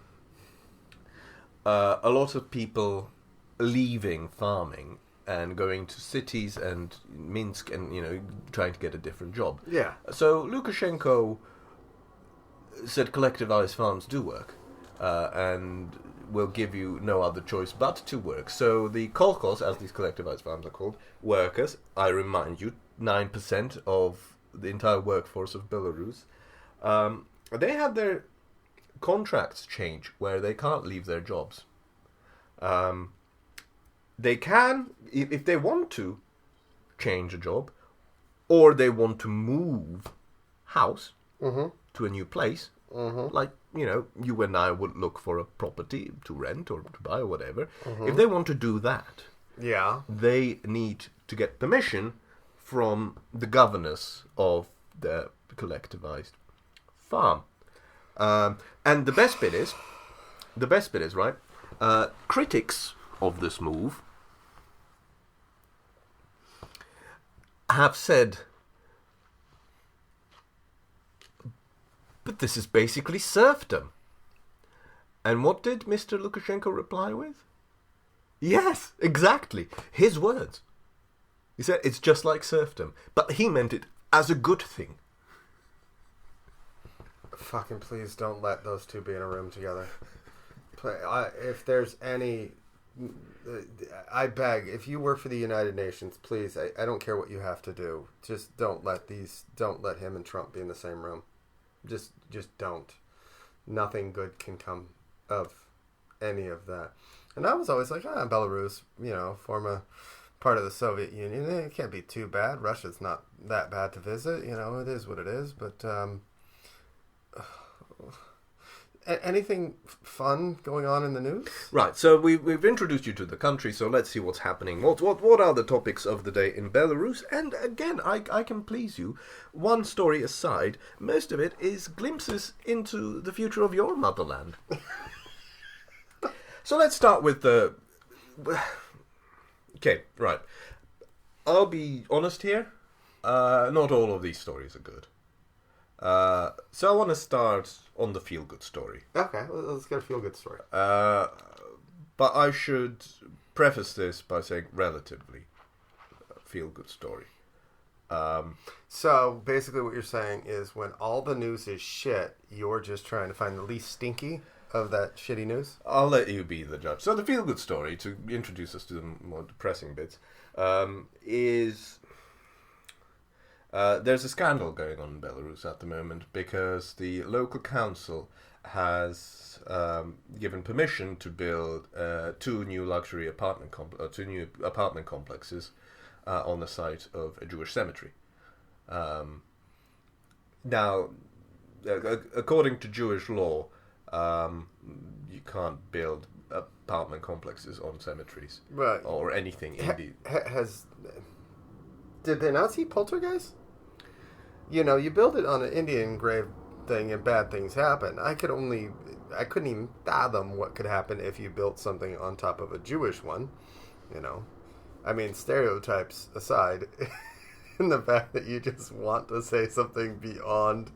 leaving farming and going to cities and Minsk and trying to get a different job. Yeah. So Lukashenko said collectivized farms do work, and will give you no other choice but to work. So the kolkhoz, as these collectivized farms are called, workers, I remind you, 9% of the entire workforce of Belarus, they had their contracts change where they can't leave their jobs. they can, if they want to, change a job, or they want to move house to a new place, like, you and I would look for a property to rent or to buy or whatever. If they want to do that, they need to get permission from the governors of the collectivized farm. And the best bit is, right, critics of this move have said, but this is basically serfdom. And what did Mr. Lukashenko reply with? Yes, exactly. His words. He said it's just like serfdom. But he meant it as a good thing. Fucking please don't let those two be in a room together. If there's any... I beg, if you work for the United Nations, please, I don't care what you have to do. Just don't let him and Trump be in the same room. Just don't. Nothing good can come of any of that. And I was always like, Belarus, former part of the Soviet Union. It can't be too bad. Russia's not that bad to visit. It is what it is. But anything fun going on in the news? Right, so we've introduced you to the country, so let's see what's happening. What are the topics of the day in Belarus? And again, I can please you. One story aside, most of it is glimpses into the future of your motherland. So let's start with the... Okay, right. I'll be honest here. Not all of these stories are good. So I want to start on the feel-good story. Okay, let's get a feel-good story. But I should preface this by saying relatively feel-good story. So basically what you're saying is when all the news is shit, you're just trying to find the least stinky of that shitty news? I'll let you be the judge. So the feel-good story, to introduce us to the more depressing bits, is... there's a scandal going on in Belarus at the moment because the local council has given permission to build two new apartment complexes on the site of a Jewish cemetery. Now, according to Jewish law, you can't build apartment complexes on cemeteries, right, or anything. Did they not see poltergeist? You build it on an Indian grave thing and bad things happen. I couldn't even fathom what could happen if you built something on top of a Jewish one. I mean, stereotypes aside, and the fact that you just want to say something beyond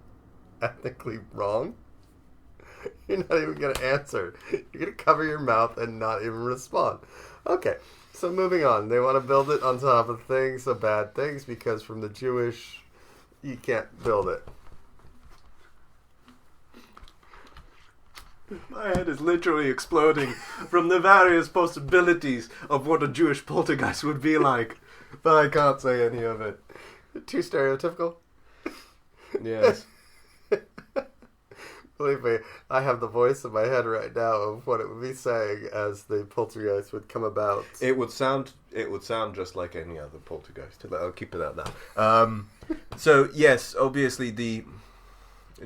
ethnically wrong, you're not even going to answer. You're going to cover your mouth and not even respond. Okay, so moving on. They want to build it on top of things, of bad things, because from the Jewish... You can't build it. My head is literally exploding from the various possibilities of what a Jewish poltergeist would be like, but I can't say any of it. Too stereotypical? Yes. Believe me, I have the voice in my head right now of what it would be saying as the poltergeist would come about. It would sound just like any other poltergeist. I'll keep it at that. So yes, obviously the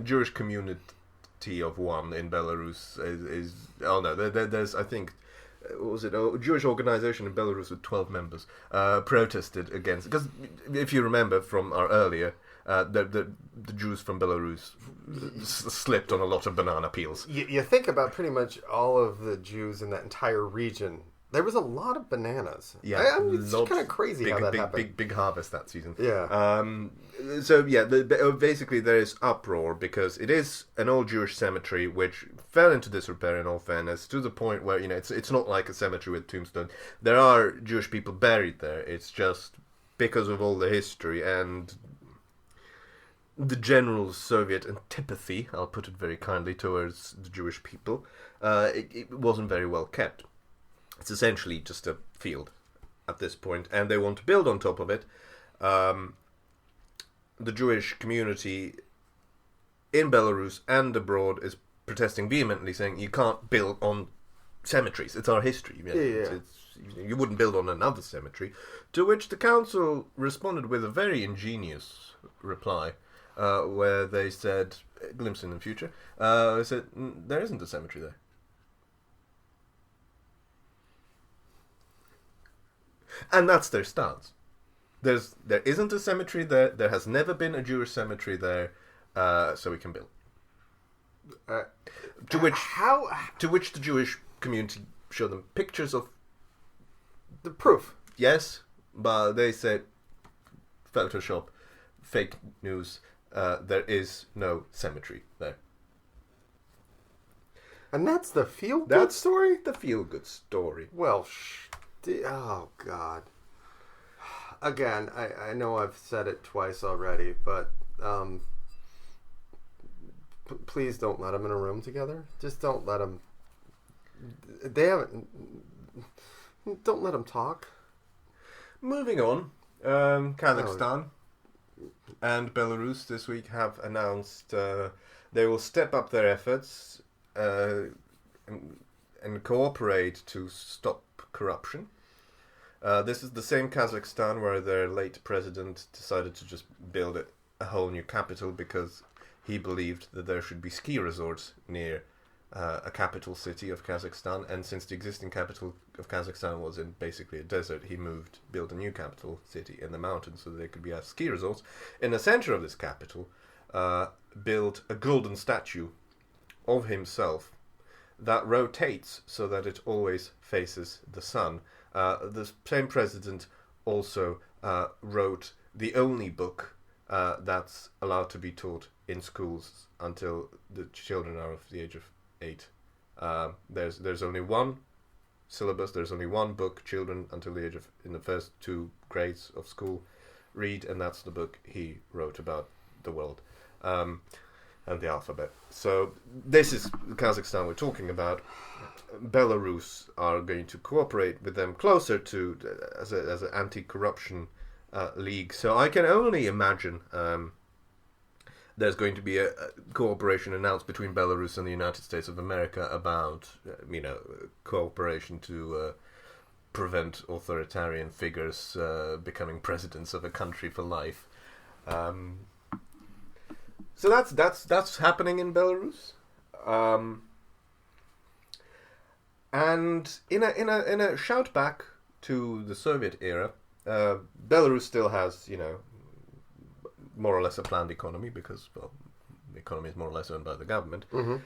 Jewish community of one in Belarus is there's I think, what was it, a Jewish organization in Belarus with 12 members protested against, because if you remember from our earlier, the Jews from Belarus slipped on a lot of banana peels. You think about pretty much all of the Jews in that entire region. There was a lot of bananas. Yeah, it's kind of crazy how that happened. Big harvest that season. Yeah. So yeah, basically there is uproar because it is an old Jewish cemetery which fell into disrepair, in all fairness, to the point where it's not like a cemetery with tombstones. There are Jewish people buried there. It's just because of all the history and the general Soviet antipathy, I'll put it very kindly, towards the Jewish people, it wasn't very well kept. It's essentially just a field at this point, and they want to build on top of it. The Jewish community in Belarus and abroad is protesting vehemently, saying you can't build on cemeteries. It's our history. Yeah. You wouldn't build on another cemetery. To which the council responded with a very ingenious reply, where they said, a glimpse in the future, they said, there isn't a cemetery there. And that's their stance. There isn't a cemetery there. There has never been a Jewish cemetery there, so we can build. To which the Jewish community showed them pictures of the proof. Yes, but they said Photoshop, fake news. There is no cemetery there. And that's the feel-good story? The feel-good story. Well, oh, God. Again, I know I've said it twice already, but please don't let them in a room together. Just don't let them... Don't let them talk. Moving on, Kazakhstan and Belarus this week have announced they will step up their efforts and cooperate to stop corruption. This is the same Kazakhstan where their late president decided to just build a whole new capital because he believed that there should be ski resorts near a capital city of Kazakhstan, and since the existing capital of Kazakhstan was in basically a desert, he built a new capital city in the mountains so there could be ski resorts. In the center of this capital, built a golden statue of himself that rotates so that it always faces the sun. The same president also wrote the only book that's allowed to be taught in schools until the children are of the age of 8. There's only one syllabus. There's only one book children until the age of in the first 2 grades of school read, and that's the book he wrote about the world and the alphabet. So this is Kazakhstan we're talking about. Belarus are going to cooperate with them closer to as an anti-corruption league. So I can only imagine there's going to be a cooperation announced between Belarus and the United States of America about, cooperation to prevent authoritarian figures becoming presidents of a country for life. So that's happening in Belarus, and in a shout back to the Soviet era, Belarus still has more or less a planned economy because, well, the economy is more or less owned by the government. Mm-hmm.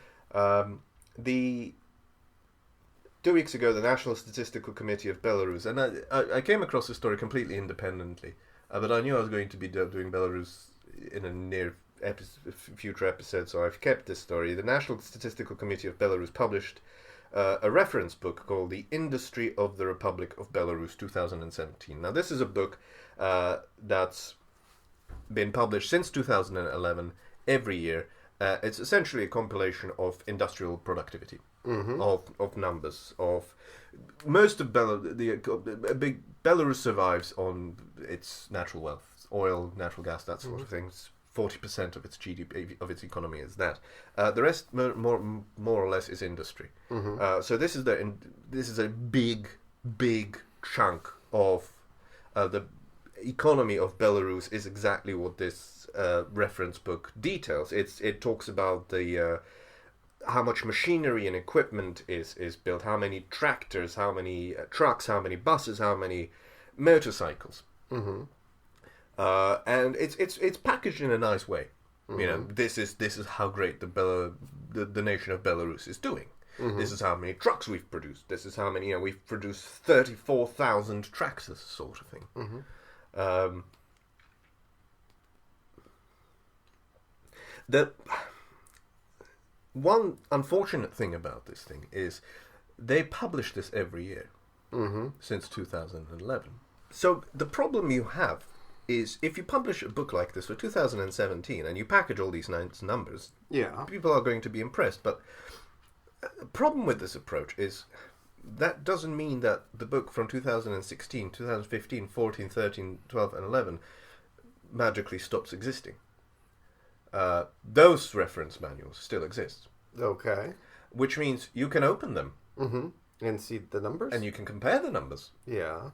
2 weeks ago, the National Statistical Committee of Belarus, and I came across this story completely independently, but I knew I was going to be doing Belarus in a near future episode, so I've kept this story. The National Statistical Committee of Belarus published a reference book called The Industry of the Republic of Belarus 2017. Now, this is a book that's been published since 2011 every year. It's essentially a compilation of industrial productivity, mm-hmm. of numbers, of most of Belarus survives on its natural wealth, oil, natural gas, that sort mm-hmm. of things. 40% of its GDP, of its economy is that. The rest, more or less, is industry. Mm-hmm. So this is a big chunk of the economy of Belarus. Is exactly what this reference book details. It talks about the how much machinery and equipment is built, how many tractors, how many trucks, how many buses, how many motorcycles. Mm-hmm. And it's packaged in a nice way. Mm-hmm. This is how great the nation of Belarus is doing. Mm-hmm. This is how many trucks we've produced. This is how many we've produced 34,000 tractors, sort of thing. Mm-hmm. The one unfortunate thing about this thing is they publish this every year mm-hmm. since 2011. So the problem you have is if you publish a book like this for 2017 and you package all these nice numbers, people are going to be impressed. But the problem with this approach is that doesn't mean that the book from 2016, 2015, 14, 13, 12, and 11 magically stops existing. Those reference manuals still exist. Okay. Which means you can open them. Mm-hmm. And see the numbers? And you can compare the numbers. Yeah.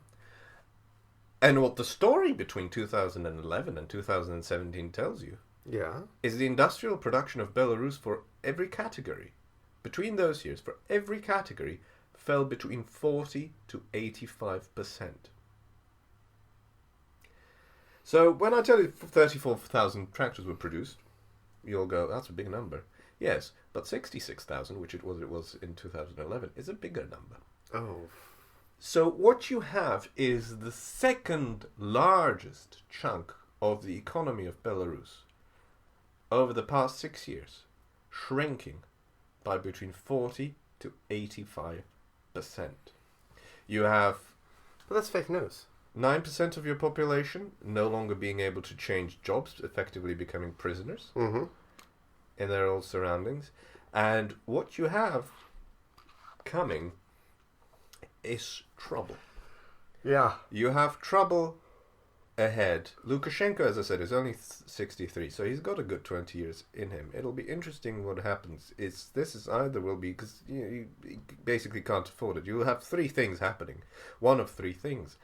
And what the story between 2011 and 2017 tells you Yeah. is the industrial production of Belarus for every category, between those years, for every category, fell between 40 to 85%. So when I tell you 34,000 tractors were produced, you'll go, that's a big number. Yes, but 66,000, which it was in 2011, is a bigger number. Oh. So what you have is the second largest chunk of the economy of Belarus over the past 6 years, shrinking by between 40 to 85%. You have... But that's fake news. 9% of your population no longer being able to change jobs, effectively becoming prisoners in their old surroundings. And what you have coming is trouble. Yeah. You have trouble ahead. Lukashenko, as I said, is only 63, so he's got a good 20 years in him. It'll be interesting what happens. This is either will be, because you basically can't afford it. You'll have three things happening. One of three things.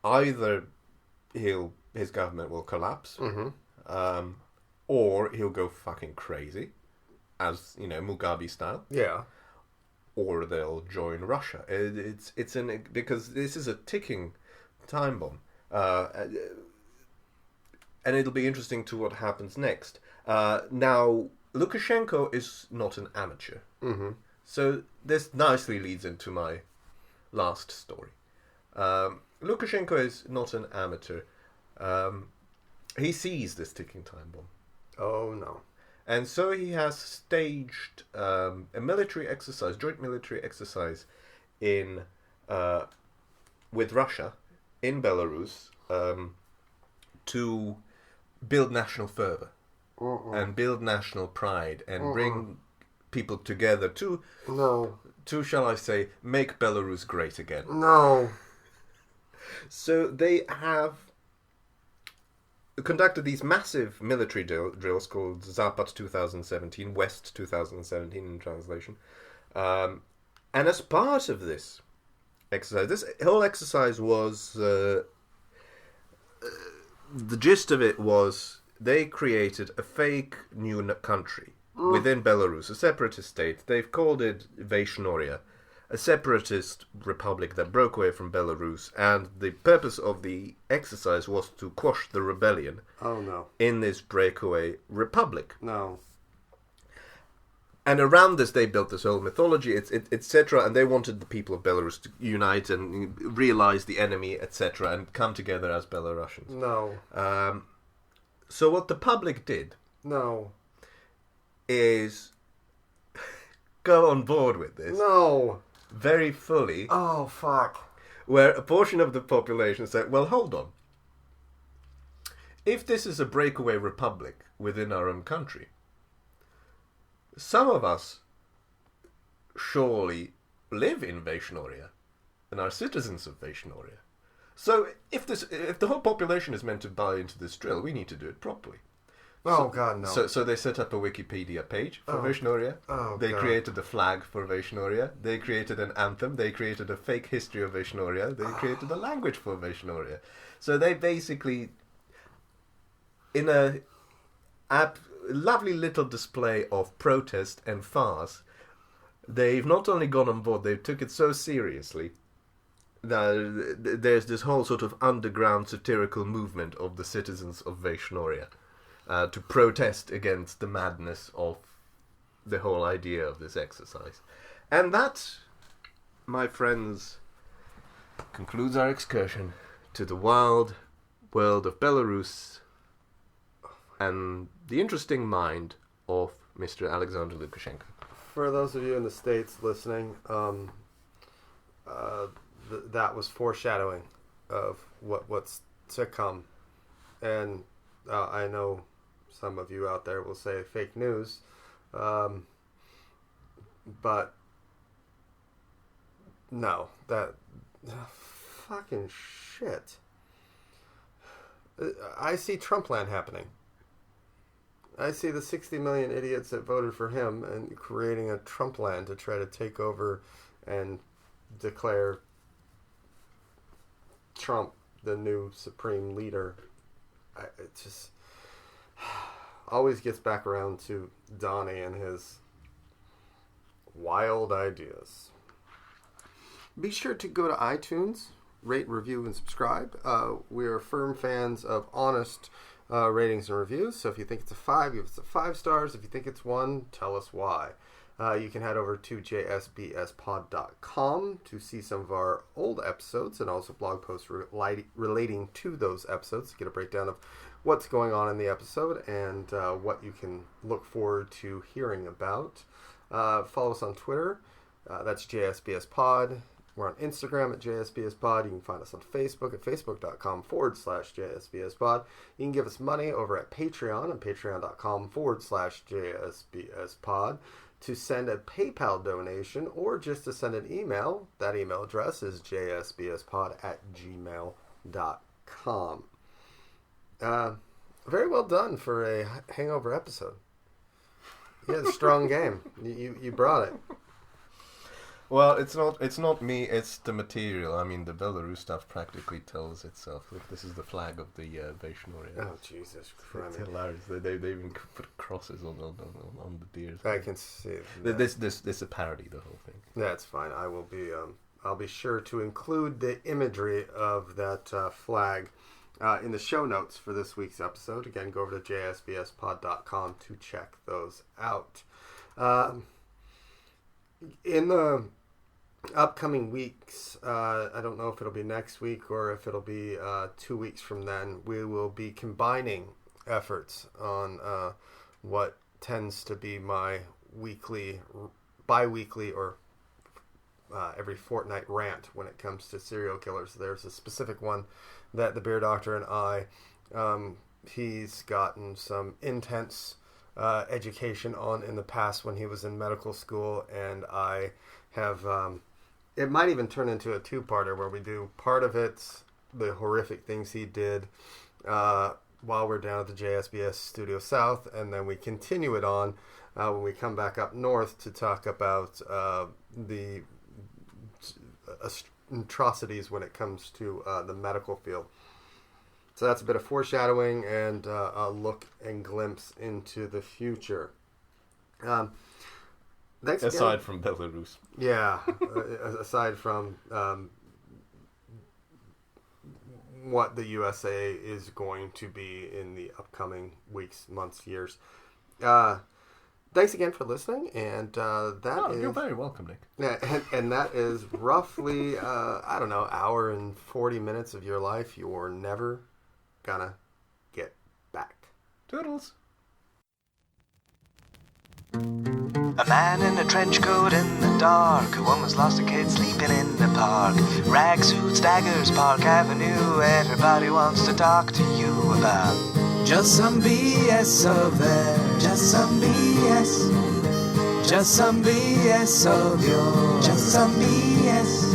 Either his government will collapse, or he'll go fucking crazy, as Mugabe style. Yeah. Or they'll join Russia. Because this is a ticking time bomb, and it'll be interesting to what happens next. Now, Lukashenko is not an amateur, so this nicely leads into my last story. Lukashenko is not an amateur. He sees this ticking time bomb. Oh, no. And so he has staged a military exercise, joint military exercise with Russia in Belarus to build national fervor and build national pride and bring people together to, shall I say, make Belarus great again. No. So they have conducted these massive military drills called Zapad 2017, West 2017 in translation. And as part of this exercise, this whole exercise was... the gist of it was they created a fake new country within Belarus, a separatist state. They've called it Vaishnoria, a separatist republic that broke away from Belarus, and the purpose of the exercise was to quash the rebellion in this breakaway republic. No. And around this they built this whole mythology, etc., and they wanted the people of Belarus to unite and realize the enemy, etc., and come together as Belarusians. No. So what the public did is go on board with this. No. Very fully. Oh, fuck. Where a portion of the population said, well, hold on. If this is a breakaway republic within our own country, some of us surely live in Vaishnoria and are citizens of Vaishnoria. So if the whole population is meant to buy into this drill, we need to do it properly. Oh, God, no. So they set up a Wikipedia page for Vaishnoria. They created a flag for Vaishnoria. They created an anthem. They created a fake history of Vaishnoria. They created a language for Vaishnoria. So they basically, in a lovely little display of protest and farce, they've not only gone on board, they took it so seriously that there's this whole sort of underground satirical movement of the citizens of Vaishnoria. To protest against the madness of the whole idea of this exercise. And that, my friends, concludes our excursion to the wild world of Belarus and the interesting mind of Mr. Alexander Lukashenko. For those of you in the States listening, that was foreshadowing of what's to come. And I know some of you out there will say fake news, but no, that fucking shit. I see Trumpland happening. I see the 60 million idiots that voted for him and creating a Trumpland to try to take over and declare Chump the new supreme leader. It just always gets back around to Donnie and his wild ideas. Be sure to go to iTunes, rate, review, and subscribe. We are firm fans of honest ratings and reviews. So if you think it's a 5, give us a 5 stars. If you think it's 1, tell us why. You can head over to jsbspod.com to see some of our old episodes and also blog posts relating to those episodes to get a breakdown of what's going on in the episode and what you can look forward to hearing about. Follow us on Twitter. That's JSBSPod. We're on Instagram at JSBSPod. You can find us on Facebook at facebook.com/JSBSPod. You can give us money over at Patreon at patreon.com/JSBSPod to send a PayPal donation or just to send an email. That email address is jsbspod@gmail.com. Very well done for a hangover episode. You had a strong game. You brought it. Well, it's not me. It's the material. I mean, the Belarus stuff practically tells itself. Like, this is the flag of the invasion area. Oh, Jesus Christ! It's hilarious. They even put crosses on the deers. I can see that. This is a parody. The whole thing. That's fine. I will be. I'll be sure to include the imagery of that flag in the show notes for this week's episode. Again, go over to jsbspod.com to check those out. In the upcoming weeks, I don't know if it'll be next week or if it'll be 2 weeks from then, we will be combining efforts on what tends to be my bi-weekly or every fortnight rant when it comes to serial killers. There's a specific one that the Beer Doctor and I, he's gotten some intense education on in the past when he was in medical school, and I have it might even turn into a 2-parter where we do part of it, the horrific things he did while we're down at the JSBS Studio South, and then we continue it on when we come back up north to talk about the atrocities when it comes to the medical field. So that's a bit of foreshadowing and a look and glimpse into the future. Thanks again. Aside from Belarus. Yeah, aside from what the USA is going to be in the upcoming weeks, months, years. Thanks again for listening, and you're very welcome, Nick. Yeah, and that is roughly, hour and 40 minutes of your life you're never gonna get back. Toodles. A man in a trench coat in the dark. A woman's lost a kid sleeping in the park. Rag suits, daggers, Park Avenue. Everybody wants to talk to you about just some BS of there. Just some BS. Just some BS of yours. Just some BS.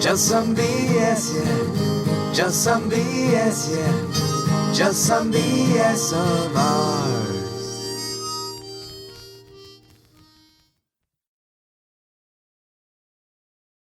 Just some BS, yeah. Just some BS, yeah. Just some BS of ours.